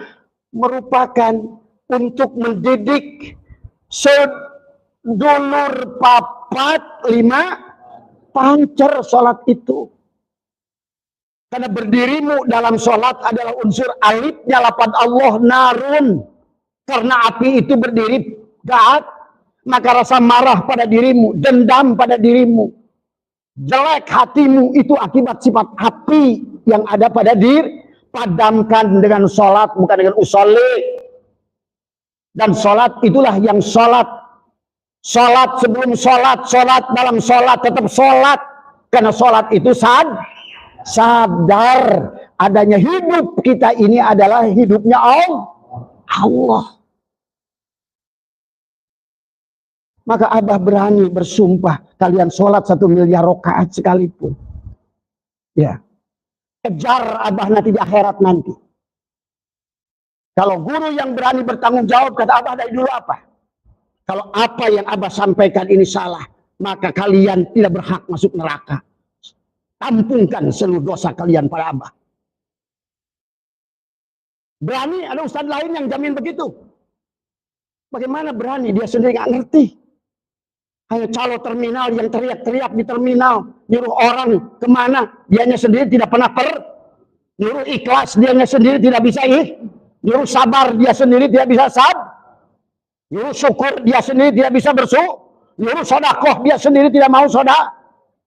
merupakan untuk mendidik sedulur papat 5 pancer sholat itu. Karena berdirimu dalam sholat adalah unsur alifnya lafaz Allah narun. Karena api itu berdiri gaat, maka rasa marah pada dirimu, dendam pada dirimu, jelek hatimu itu akibat sifat api yang ada pada diri. Padamkan dengan sholat, bukan dengan usolli. Dan sholat itulah yang sholat. Sholat sebelum sholat, sholat dalam sholat, tetap sholat. Karena sholat itu sadar adanya hidup kita ini adalah hidupnya Allah. Maka Abah berani bersumpah kalian sholat 1 miliar rakaat sekalipun. Ya. Kejar Abah nanti di akhirat nanti. Kalau guru yang berani bertanggung jawab, kata Abah dari dulu apa? Kalau apa yang Abah sampaikan ini salah, maka kalian tidak berhak masuk neraka. Tampungkan seluruh dosa kalian pada Abah. Berani ada ustadz lain yang jamin begitu. Bagaimana berani? Dia sendiri nggak ngerti. Hanya calo terminal yang teriak-teriak di terminal, nyuruh orang kemana, dianya sendiri tidak pernah nyuruh ikhlas, dianya sendiri tidak bisa nyuruh sabar, dia sendiri tidak bisa nyuruh syukur, dia sendiri tidak bisa nyuruh sodakoh, dia sendiri tidak mau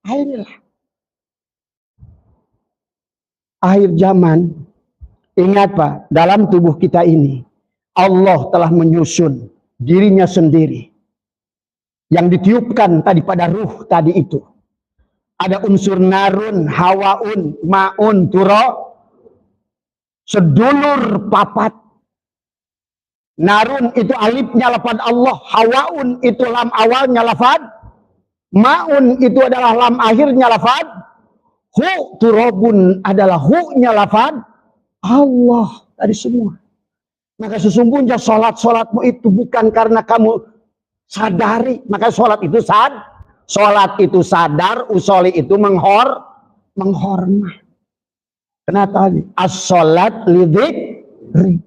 Inilah akhir zaman. Ingat Pak, dalam tubuh kita ini Allah telah menyusun dirinya sendiri. Yang ditiupkan tadi pada ruh tadi itu. Ada unsur narun, hawaun, maun, turo. Sedulur papat. Narun itu alifnya lafaz Allah. Hawaun itu lam awalnya lafaz. Maun itu adalah lam akhirnya lafaz. Hu turobun adalah hu-nya lafaz Allah. Tadi semua. Maka sesungguhnya sholat-sholatmu itu bukan karena kamu sadari, maka sholat itu sadar, usoli itu menghormat. Kenapa? As-sholat lidzikri,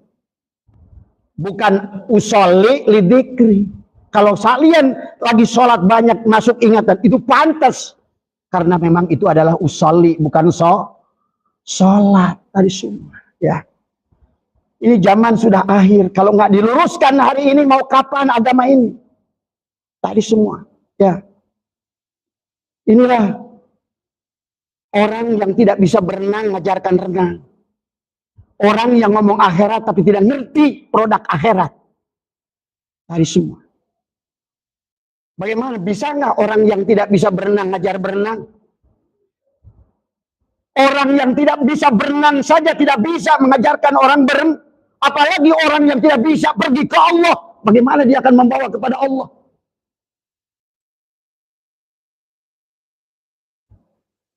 bukan usoli lidzikri. Kalau kalian lagi sholat banyak masuk ingatan, itu pantas, karena memang itu adalah usoli, bukan sholat tadi semua. Ya, ini zaman sudah akhir. Kalau nggak diluruskan hari ini, mau kapan agama ini? Tadi semua, ya. Inilah Orang yang tidak bisa berenang ngajarkan renang. Orang yang ngomong akhirat tapi tidak ngerti produk akhirat. Dari semua. Bagaimana bisa nggak orang yang tidak bisa berenang ngajar berenang? Orang yang tidak bisa berenang saja tidak bisa mengajarkan orang berenang. Apalagi orang yang tidak bisa pergi ke Allah. Bagaimana dia akan membawa kepada Allah?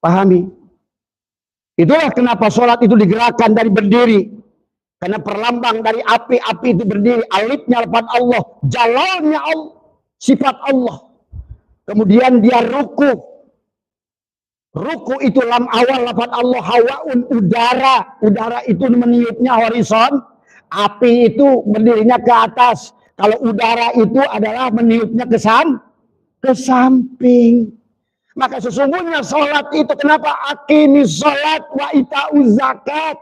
Pahami? Itulah kenapa sholat itu digerakkan dari berdiri. Karena perlambang dari api itu berdiri. Alifnya lafaz Allah. Jalalnya Allah. Sifat Allah. Kemudian dia ruku. Ruku itu lam awal lafaz Allah. Hawaun udara. Udara itu meniupnya horizon. Api itu berdirinya ke atas. Kalau udara itu adalah meniupnya ke samping. Maka sesungguhnya sholat itu kenapa aqimis sholat wa ita'uz zakat.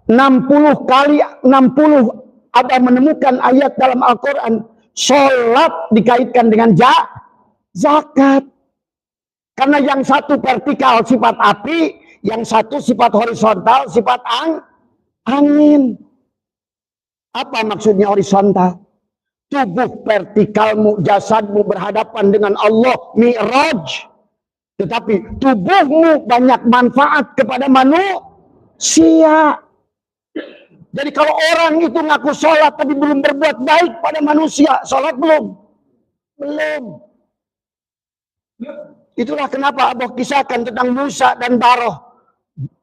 60 kali 60 ada menemukan ayat dalam Al-Quran. Sholat dikaitkan dengan zakat. Karena yang satu vertikal sifat api, yang satu sifat horizontal sifat angin. Apa maksudnya horizontal? Tubuh vertikalmu, jasadmu berhadapan dengan Allah, mi'raj. Tetapi tubuhmu banyak manfaat kepada manusia. Jadi kalau orang itu ngaku sholat tapi belum berbuat baik pada manusia, sholat belum? Belum. Itulah kenapa Allah kisahkan tentang Musa dan Baroh.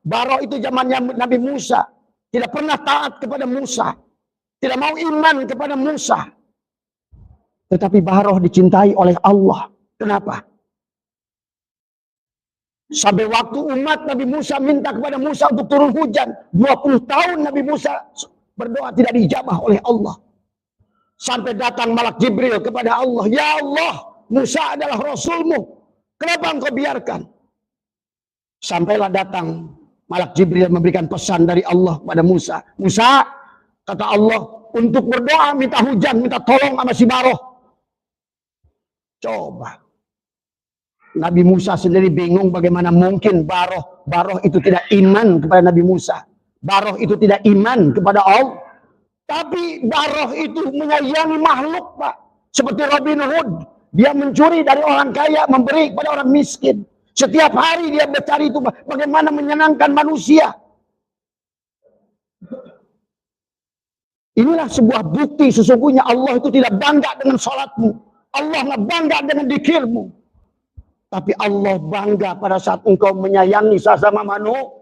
Baroh itu zamannya Nabi Musa. Tidak pernah taat kepada Musa. Tidak mau iman kepada Musa. Tetapi Baroh dicintai oleh Allah. Kenapa? Sampai waktu umat Nabi Musa minta kepada Musa untuk turun hujan. 20 tahun Nabi Musa berdoa tidak dijabah oleh Allah. Sampai datang malak Jibril kepada Allah. Ya Allah, Musa adalah Rasulmu. Kenapa engkau biarkan? Sampailah datang malak Jibril memberikan pesan dari Allah kepada Musa. Musa, kata Allah, untuk berdoa minta hujan, minta tolong sama si Baroh. Coba. Nabi Musa sendiri bingung bagaimana mungkin Baroh itu tidak iman kepada Nabi Musa. Baroh itu tidak iman kepada Allah. Tapi Baroh itu menyayangi makhluk, Pak. Seperti Robin Hood. Dia mencuri dari orang kaya, memberi kepada orang miskin. Setiap hari dia mencari itu bagaimana menyenangkan manusia. Inilah sebuah bukti sesungguhnya Allah itu tidak bangga dengan sholatmu. Allah tidak bangga dengan dzikirmu. Tapi Allah bangga pada saat engkau menyayangi sesama manusia,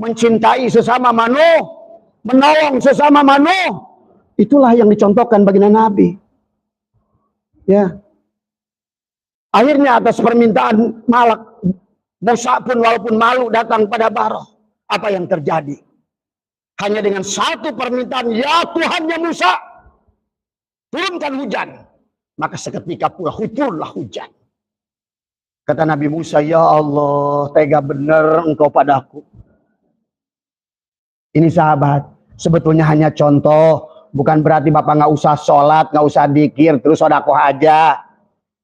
mencintai sesama manusia, menolong sesama manusia. Itulah yang dicontohkan baginda Nabi. Ya. Akhirnya atas permintaan malak, Musa pun walaupun malu datang pada Baroh. Apa yang terjadi? Hanya dengan satu permintaan, ya Tuhannya Musa, turunkan hujan. Maka seketika pula turunlah hujan. Kata Nabi Musa, ya Allah, tega benar engkau padaku. Ini sahabat, sebetulnya hanya contoh. Bukan berarti Bapak nggak usah sholat, nggak usah dzikir, terus sedekah aja.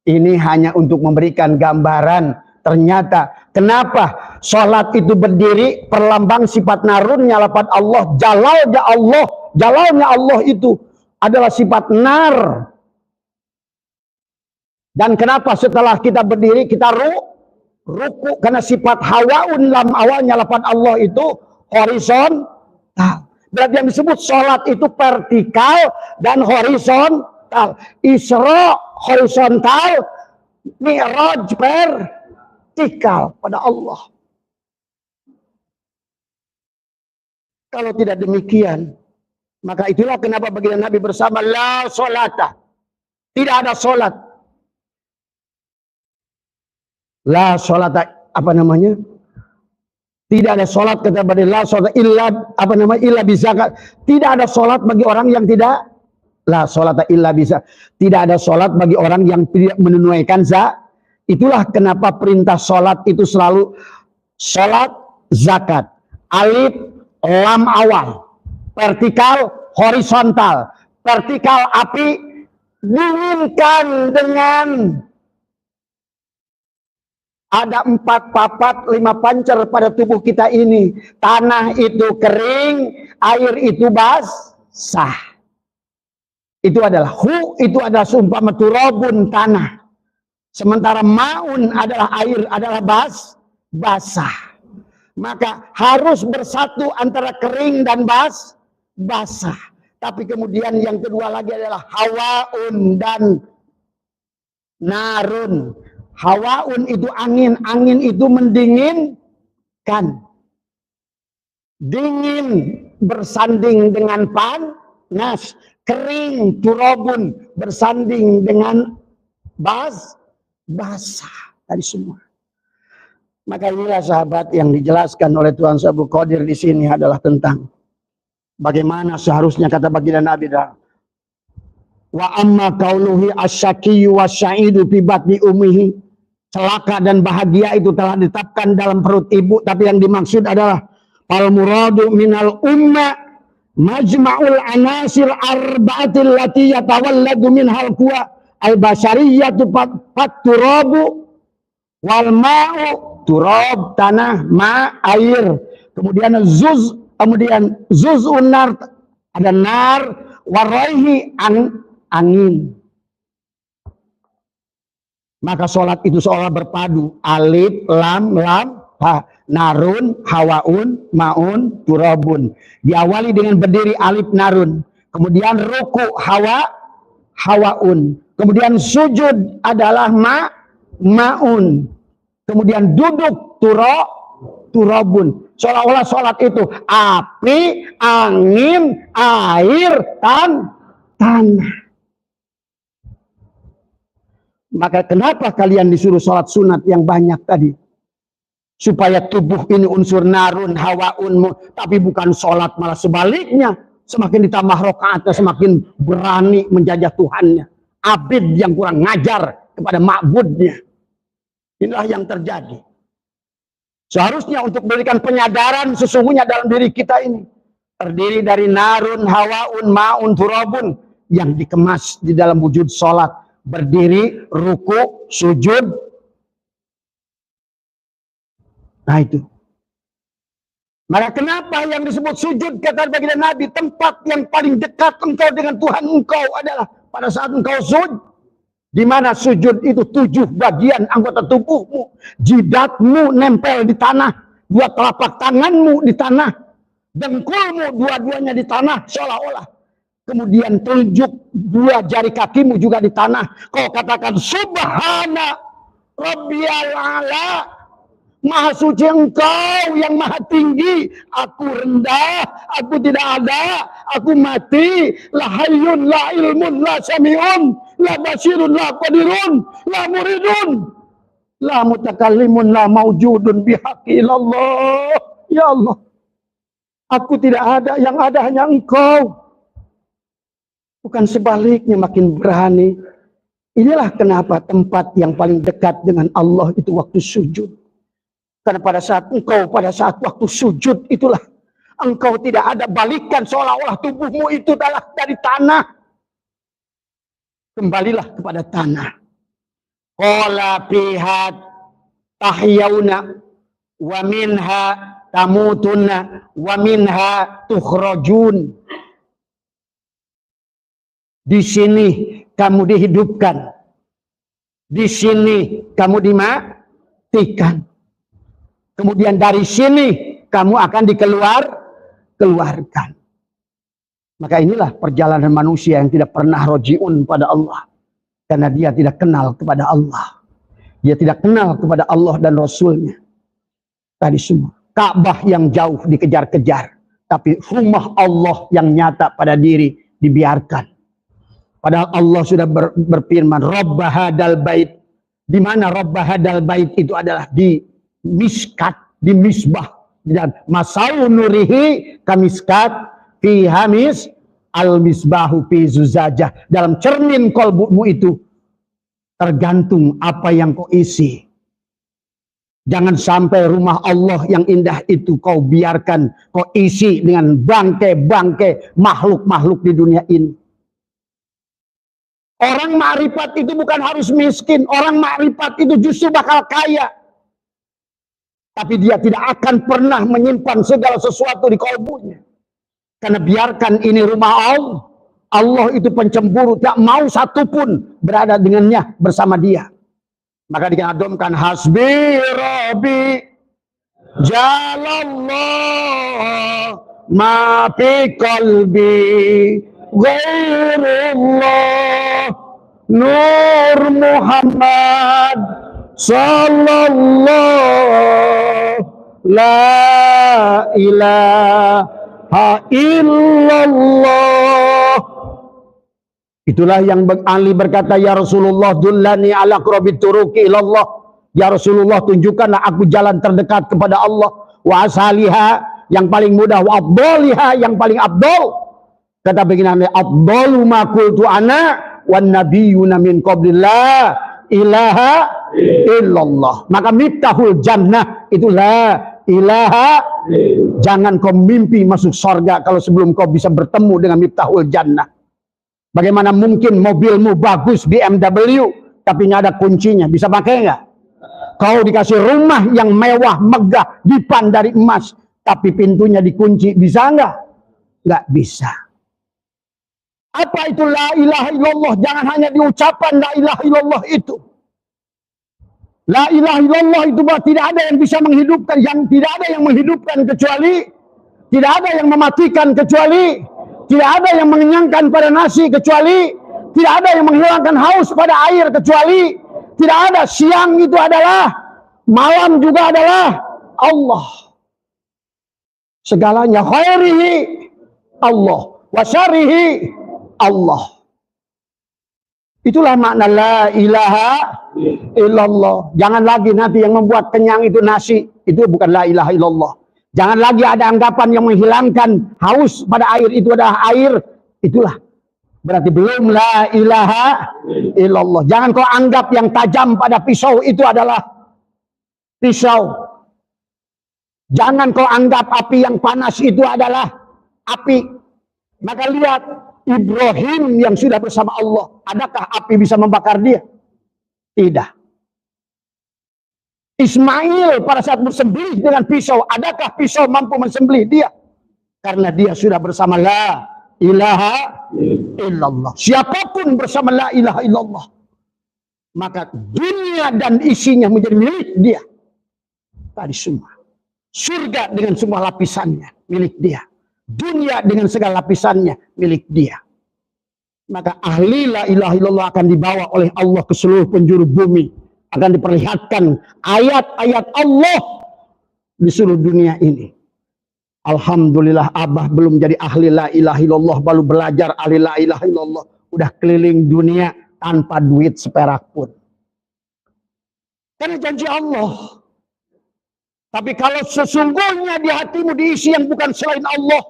Ini hanya untuk memberikan gambaran. Ternyata, kenapa sholat itu berdiri, perlambang sifat narunnya lafaz Allah, jalalnya Allah. Jalalnya Allah itu adalah sifat nar. Dan kenapa setelah kita berdiri kita ruku karena sifat hawaun lam awalnya lafaz Allah itu horizontal. Berarti yang disebut sholat itu vertikal dan horizontal. Isra horizontal, mi'raj vertikal pada Allah. Kalau tidak demikian, maka itulah kenapa baginda Nabi bersama la sholata. Tidak ada sholat. La sholata apa namanya? Tidak ada sholat kata bagi la sholat illa apa namanya illa bizakat. Tidak ada sholat bagi orang yang tidak la sholata illa bisa. Tidak ada sholat bagi orang yang tidak menunaikan zakat. Itulah kenapa perintah sholat itu selalu sholat zakat. Alif lam awal, vertikal horizontal. Vertikal api dinginkan dengan Ada 4 papat, 5 pancar pada tubuh kita ini. Tanah itu kering, air itu basah. Itu adalah itu adalah sumpama turabun, tanah. Sementara maun adalah air, adalah basah. Maka harus bersatu antara kering dan basah. Tapi kemudian yang kedua lagi adalah hawaun dan narun. Hawaun itu angin, angin itu mendinginkan. Dingin bersanding dengan panas, kering turabun bersanding dengan basah. Tadi semua. Maka inilah sahabat yang dijelaskan oleh Tuhan Abu Qadir di sini adalah tentang bagaimana seharusnya kata baginda Nabi dah. Wa amma qauluhi asyaqiyyu wasya'idu fi batni ummihi. Celaka dan bahagia itu telah ditetapkan dalam perut ibu, tapi yang dimaksud adalah al muradu minal umma majma'ul anasir arba'atil lati yatawalladu minhal quwa al bashariyatu turabu wal ma'u, turab tanah, ma air, kemudian zuz'un nar, ada nar, waraihi angin. Maka sholat itu seolah berpadu, alif, lam, ha, narun, hawaun, maun, turabun. Diawali dengan berdiri alif, narun, kemudian ruku, hawaun, kemudian sujud adalah maun, kemudian duduk turabun. Seolah-olah sholat itu api, angin, air, tanah. Maka kenapa kalian disuruh sholat sunat yang banyak tadi? Supaya tubuh ini unsur narun, hawaun, tapi bukan sholat, malah sebaliknya. Semakin ditambah rokaatnya, semakin berani menjajah Tuhannya. Abid yang kurang ngajar kepada ma'budnya. Inilah yang terjadi. Seharusnya untuk memberikan penyadaran sesungguhnya dalam diri kita ini. Terdiri dari narun, hawaun, ma'un, turabun. Yang dikemas di dalam wujud sholat. Berdiri, ruku, sujud. Nah itu. Maka kenapa yang disebut sujud kata baginda Nabi, tempat yang paling dekat engkau dengan Tuhan engkau adalah pada saat engkau sujud. Di mana sujud itu 7 bagian anggota tubuhmu. Jidatmu nempel di tanah. 2 telapak tanganmu di tanah. Dengkulmu dua-duanya di tanah seolah-olah. Kemudian telunjuk 2 jari kakimu juga di tanah. Kau katakan subhana rabbiyal a'la. Maha suci engkau yang maha tinggi. Aku rendah, aku tidak ada, aku mati. La hayyun, la ilmun, la sami'un, la basirun, la qadirun, la muridun, la mutakallimun, la mawjudun bihaqi ilallah. Ya Allah, aku tidak ada, yang ada hanya engkau. Bukan sebaliknya makin berani. Inilah kenapa tempat yang paling dekat dengan Allah itu waktu sujud. Karena pada saat waktu sujud itulah engkau tidak ada balikan seolah-olah tubuhmu itu adalah dari tanah. Kembalilah kepada tanah. Qala fiha tahyauna wa minha tamutunna wa minha tukhrajun. Di sini kamu dihidupkan. Di sini kamu dimatikan. Kemudian dari sini kamu akan dikeluarkan. Maka inilah perjalanan manusia yang tidak pernah rojiun pada Allah. Karena dia tidak kenal kepada Allah. Dia tidak kenal kepada Allah dan Rasulnya. Tadi semua. Ka'bah yang jauh dikejar-kejar. Tapi rumah Allah yang nyata pada diri dibiarkan. Padahal Allah sudah berfirman, Rabb hadal bait. Di mana Rabb hadal bait itu adalah di miskat, di misbah. Dan masau nurihi kamiskat fi hamis al misbahu fi zuzajah. Dalam cermin kolbumu itu tergantung apa yang kau isi. Jangan sampai rumah Allah yang indah itu kau biarkan, kau isi dengan bangkai-bangkai makhluk-makhluk di dunia ini. Orang makrifat itu bukan harus miskin. Orang makrifat itu justru bakal kaya. Tapi dia tidak akan pernah menyimpan segala sesuatu di kalbunya. Karena biarkan ini rumah Allah. Allah itu pencemburu, tak mau satupun berada dengannya bersama dia. Maka diadumkan hasbi rabbi jalallah ma fi qalbi ghairullah nur Muhammad sallallahu la ilaha illallah. Itulah yang Ali berkata, ya Rasulullah dullani ala qurabit turuqi ilallah. Ya Rasulullah, tunjukkanlah aku jalan terdekat kepada Allah. Wa asaliha, yang paling mudah, wa afdaliha, yang paling afdal. Kata begini, afdalu ma qultu ana wan nabiyyuna min qablillah ilaha illallah. Maka miftahul jannah itulah ilaha. Jangan kau mimpi masuk surga kalau sebelum kau bisa bertemu dengan miftahul jannah. Bagaimana mungkin mobilmu bagus BMW tapi nggak ada kuncinya, bisa pakai nggak? Kau dikasih rumah yang mewah megah dipan dari emas tapi pintunya dikunci, bisa nggak? Nggak bisa. Apa itu la ilaha illallah? Jangan hanya diucapkan la ilaha illallah itu. La ilaha illallah itu bahwa tidak ada yang bisa menghidupkan, yang tidak ada yang menghidupkan kecuali, tidak ada yang mematikan kecuali, tidak ada yang mengenyangkan pada nasi kecuali, tidak ada yang menghilangkan haus pada air kecuali, tidak ada. Siang itu adalah, malam juga adalah Allah. Segalanya khairihi Allah, wa syarihi Allah. Itulah makna la ilaha illallah. Jangan lagi nanti yang membuat kenyang itu nasi, itu bukan la ilaha illallah. Jangan lagi ada anggapan yang menghilangkan haus pada air, itu adalah air. Itulah berarti belum la ilaha illallah. Jangan kau anggap yang tajam pada pisau itu adalah pisau. Jangan kau anggap api yang panas itu adalah api. Maka lihat Ibrahim yang sudah bersama Allah, adakah api bisa membakar dia? Tidak. Ismail pada saat bersembelih dengan pisau, adakah pisau mampu mensembelih dia? Karena dia sudah bersama la ilaha illallah. Siapapun bersama la ilaha illallah, maka dunia dan isinya menjadi milik dia. Tadi semua. Surga dengan semua lapisannya milik dia. Dunia dengan segala lapisannya milik dia. Maka ahli la ilaha illallah akan dibawa oleh Allah ke seluruh penjuru bumi. Akan diperlihatkan ayat-ayat Allah di seluruh dunia ini. Alhamdulillah Abah belum jadi ahli la ilaha illallah, baru belajar ahli la ilaha illallah. Udah keliling dunia tanpa duit seperak pun. Karena janji Allah. Tapi kalau sesungguhnya di hatimu diisi yang bukan selain Allah,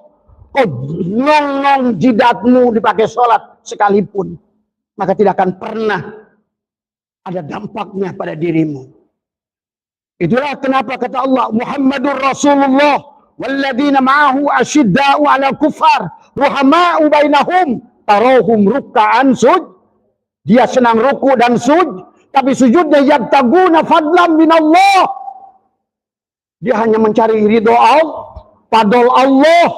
kau nongong jidatmu dipakai sholat sekalipun, maka tidak akan pernah ada dampaknya pada dirimu. Itulah kenapa kata Allah, Muhammadur Rasulullah walladzina ma'ahu asyidda'u 'alal kuffar ruhama'u bainahum tarahum ruk'an sujud. Dia senang ruku dan sujud, tapi sujudnya yabtaguna fadlan minallah. Dia hanya mencari ridho Allah, fadl Allah.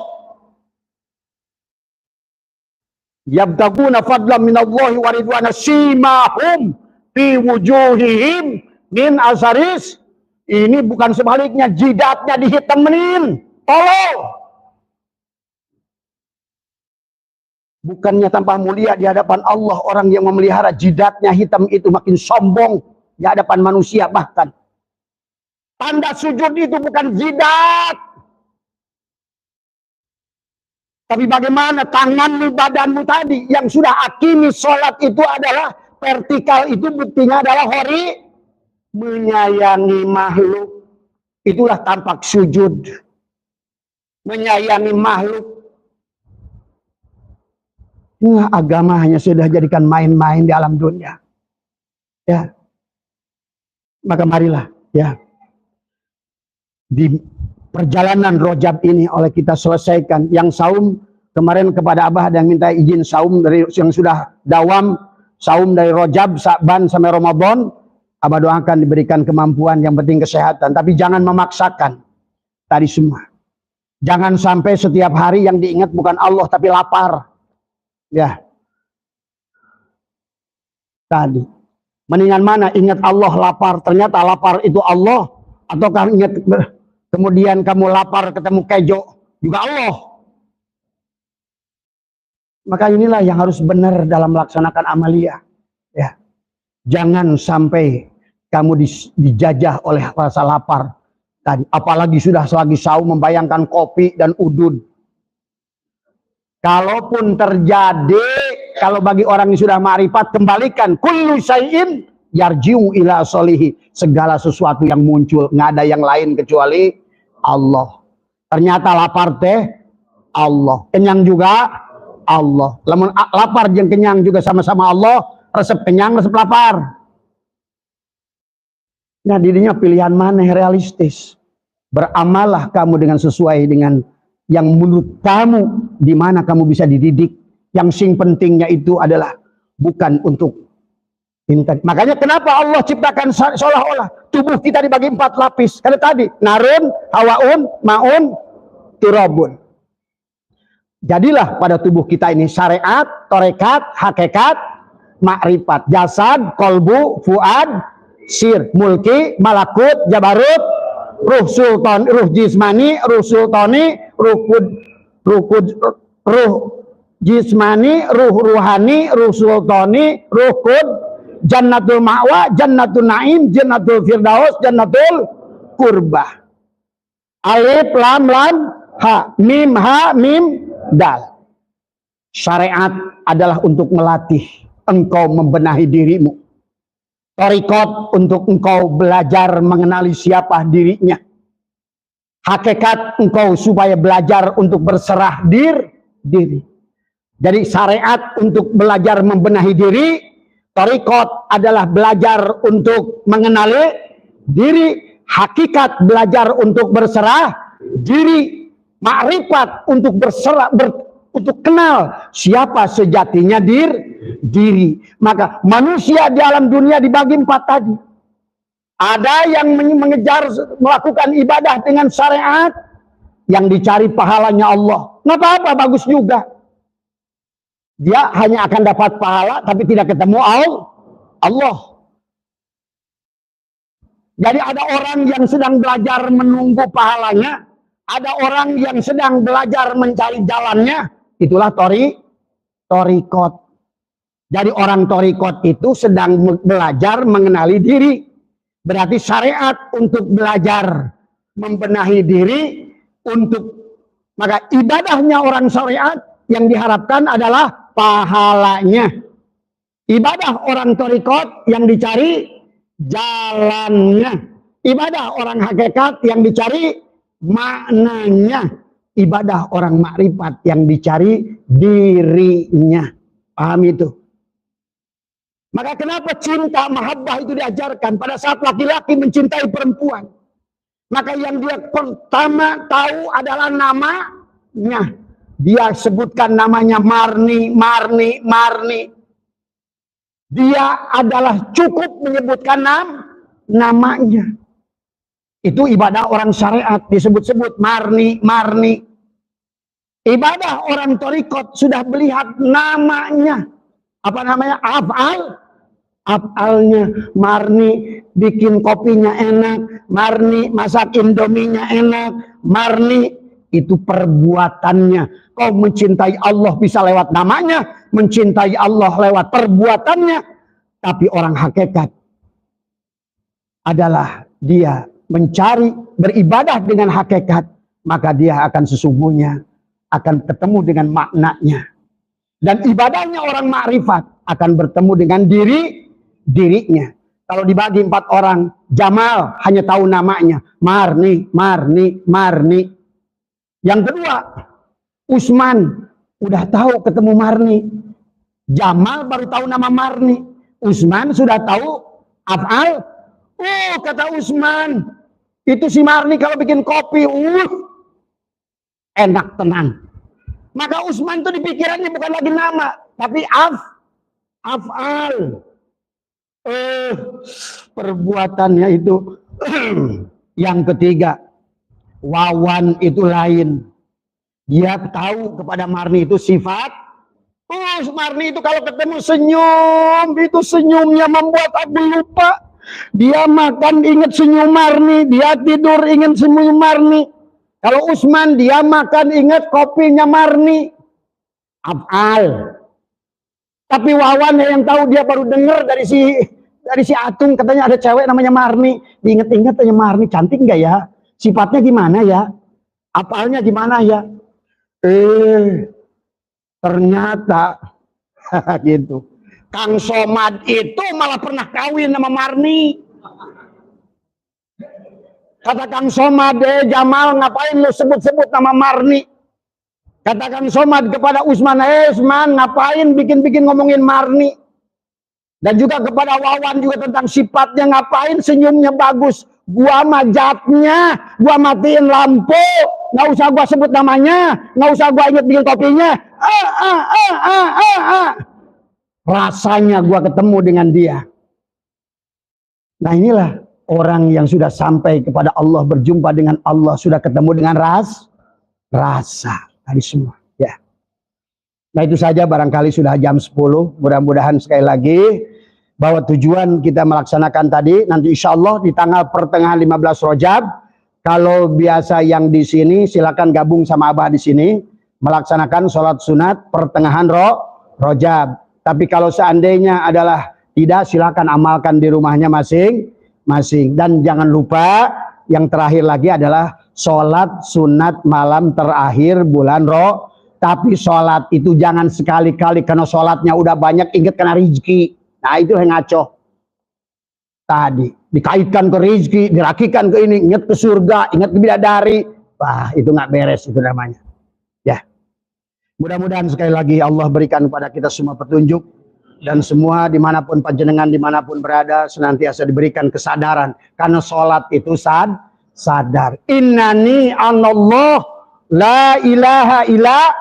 Yabtaguna fadlan minallahi wa ridwana simahum fi wujuhihim min asaris. Ini bukan sebaliknya, jidatnya dihitemin. Tolong. Bukannya tanpa mulia di hadapan Allah, orang yang memelihara jidatnya hitam itu makin sombong di hadapan manusia bahkan. Tanda sujud itu bukan jidat. Tapi bagaimana tanganmu, badanmu tadi yang sudah akimi sholat itu adalah vertikal, itu buktinya adalah hori menyayangi makhluk. Itulah tampak sujud. Menyayangi makhluk. Nah, agama hanya sudah jadikan main-main di alam dunia. Ya. Maka marilah, ya. Di perjalanan Rojab ini oleh kita selesaikan. Yang saum kemarin kepada Abah ada yang minta izin saum dari yang sudah dawam, saum dari Rojab, Sa'ban sampai Ramadan. Abah doakan diberikan kemampuan, yang penting kesehatan. Tapi jangan memaksakan. Tadi semua. Jangan sampai setiap hari yang diingat bukan Allah, tapi lapar. Ya. Tadi. Mendingan mana? Ingat Allah lapar. Ternyata lapar itu Allah. Ataukah ingat kemudian kamu lapar ketemu kejo. Juga Allah. Maka inilah yang harus benar dalam melaksanakan amalia. Ya. Jangan sampai kamu dijajah oleh rasa lapar tadi. Apalagi sudah selagi saum membayangkan kopi dan udun. Kalaupun terjadi, kalau bagi orang yang sudah ma'rifat, kembalikan kullu syai'in yarji'u ila solihi. Segala sesuatu yang muncul, nggak ada yang lain kecuali Allah. Ternyata lapar teh Allah. Kenyang juga Allah. Lapar jeung kenyang juga sama-sama Allah. Resep kenyang, resep lapar. Nah, dirinya pilihan mana yang realistis? Beramallah kamu dengan sesuai dengan yang menurut kamu di mana kamu bisa dididik. Yang sing pentingnya itu adalah bukan untuk intan. Makanya kenapa Allah ciptakan seolah-olah tubuh kita dibagi 4 lapis. Karena tadi narun, hawaun, maun, turabun. Jadilah pada tubuh kita ini syariat, torekat, hakikat, makrifat, jasad, kolbu, fuad, sir, mulki, malakut, jabarut, ruh sultan, ruh jismani, ruh sultani, ruh jismani, ruh ruhani, ruh sultani, ruh kud, jannatul ma'wa, jannatul naim, jannatul firdaus, jannatul kurbah. Alif lam lam ha, mim dal. Syariat adalah untuk melatih engkau membenahi dirimu. Torikot untuk engkau belajar mengenali siapa dirinya. Hakikat engkau supaya belajar untuk berserah diri. Jadi syariat untuk belajar membenahi diri. Torikot adalah belajar untuk mengenali diri. Hakikat belajar untuk berserah diri. Makrifat untuk berserah untuk kenal siapa sejatinya diri. Maka manusia di alam dunia dibagi 4 tadi. Ada yang mengejar melakukan ibadah dengan syariat, yang dicari pahalanya Allah. Nggak apa-apa, bagus juga. Dia hanya akan dapat pahala tapi tidak ketemu Allah. Jadi ada orang yang sedang belajar menunggu pahalanya, ada orang yang sedang belajar mencari jalannya. Itulah torikot. Jadi orang torikot itu sedang belajar mengenali diri. Berarti syariat untuk belajar membenahi diri. Maka ibadahnya orang syariat yang diharapkan adalah pahalanya. Ibadah orang torikot yang dicari jalannya. Ibadah orang hakikat yang dicari maknanya. Ibadah orang makrifat yang dicari dirinya. Paham itu? Maka kenapa cinta mahabbah itu diajarkan pada saat laki-laki mencintai perempuan? Maka yang dia pertama tahu adalah namanya. Dia sebutkan namanya Marni. Dia adalah cukup menyebutkan namanya. Itu ibadah orang syariat disebut-sebut Marni. Ibadah orang torikot sudah melihat namanya. Apa namanya? Af'alnya. Marni bikin kopinya enak. Marni masak indominya enak. Marni itu perbuatannya. Kau mencintai Allah bisa lewat namanya. Mencintai Allah lewat perbuatannya. Tapi orang hakikat adalah dia mencari beribadah dengan hakikat. Maka dia akan sesungguhnya akan ketemu dengan maknanya. Dan ibadahnya orang makrifat akan bertemu dengan dirinya. Kalau dibagi 4 orang, Jamal hanya tahu namanya. Marni. Yang kedua, Usman udah tahu ketemu Marni. Jamal baru tahu nama Marni. Usman sudah tahu af'al. Oh, kata Usman, itu si Marni kalau bikin kopi, enak tenang. Maka Usman itu di pikirannya bukan lagi nama, tapi af'al. perbuatannya itu. Yang ketiga, wawan itu lain. Dia tahu kepada Marni itu sifat. Oh, Marni itu kalau ketemu senyum, itu senyumnya membuat aku lupa. Dia makan ingat senyum Marni, dia tidur ingat senyum Marni. Kalau Usman dia makan ingat kopinya Marni. Af'al. Tapi Wawan yang tahu, dia baru dengar dari si Atung, katanya ada cewek namanya Marni. Diingat-ingat tanya Marni cantik nggak ya? Sifatnya gimana ya? Af'alnya gimana ya? Ternyata gitu. Kang Somad itu malah pernah kawin sama Marni. Kata Kang Somad, Jamal ngapain lu sebut-sebut nama Marni? Kata Kang Somad kepada Usman, Usman ngapain bikin-bikin ngomongin Marni? Dan juga kepada Wawan juga tentang sifatnya, ngapain senyumnya bagus? Gua majatnya, gua matiin lampu, nggak usah gua sebut namanya, nggak usah gua inget bikin kopinya. Rasanya gua ketemu dengan dia. Nah inilah orang yang sudah sampai kepada Allah, berjumpa dengan Allah, sudah ketemu dengan rasa tadi semua. Ya. Nah itu saja, barangkali sudah jam 10. Mudah-mudahan sekali lagi bahwa tujuan kita melaksanakan tadi, nanti insya Allah di tanggal pertengahan 15 Rajab. Kalau biasa yang di sini silakan gabung sama Abah di sini melaksanakan sholat sunat pertengahan Rajab. Tapi kalau seandainya adalah tidak, silakan amalkan di rumahnya masing-masing. Dan jangan lupa yang terakhir lagi adalah sholat sunat malam terakhir bulan Tapi sholat itu jangan sekali-kali karena sholatnya udah banyak ingat kena rezeki. Nah itu yang ngaco. Tadi dikaitkan ke rezeki, dirakikan ke ini, ingat ke surga, ingat ke bidadari. Wah itu nggak beres itu namanya. Ya. Mudah-mudahan sekali lagi Allah berikan kepada kita semua petunjuk, dan semua dimanapun panjenengan dimanapun berada senantiasa diberikan kesadaran, karena sholat itu sadar. Innani anallah la ilaha illa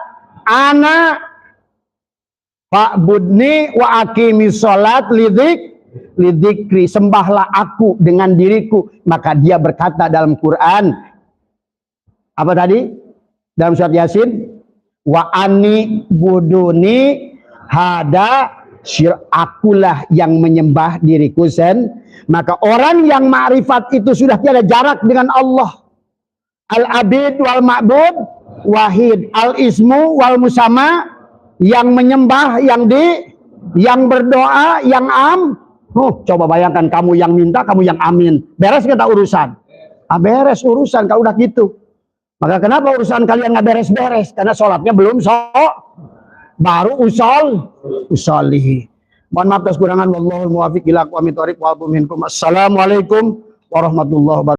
ana fa'budni wa aqimi sholat lidzikri. Sembahlah aku dengan diriku. Maka dia berkata dalam Quran apa tadi dalam surat Yasin, wa ani buduni hada akulah yang menyembah diriku maka orang yang ma'rifat itu sudah tiada jarak dengan Allah. Al-abid wal ma'bud wahid, al-ismu wal musama, yang menyembah, yang berdoa, yang coba bayangkan kamu yang minta, kamu yang amin, beres kita urusan. Beres urusan kalau udah gitu. Maka kenapa urusan kalian nggak beres-beres? Karena sholatnya belum baru usolih. Mohon maaf atas kurangan. Wallahul muwaffiq ila aqwamit thoriq wa minkum. Assalamualaikum warahmatullahi wabarakatuh.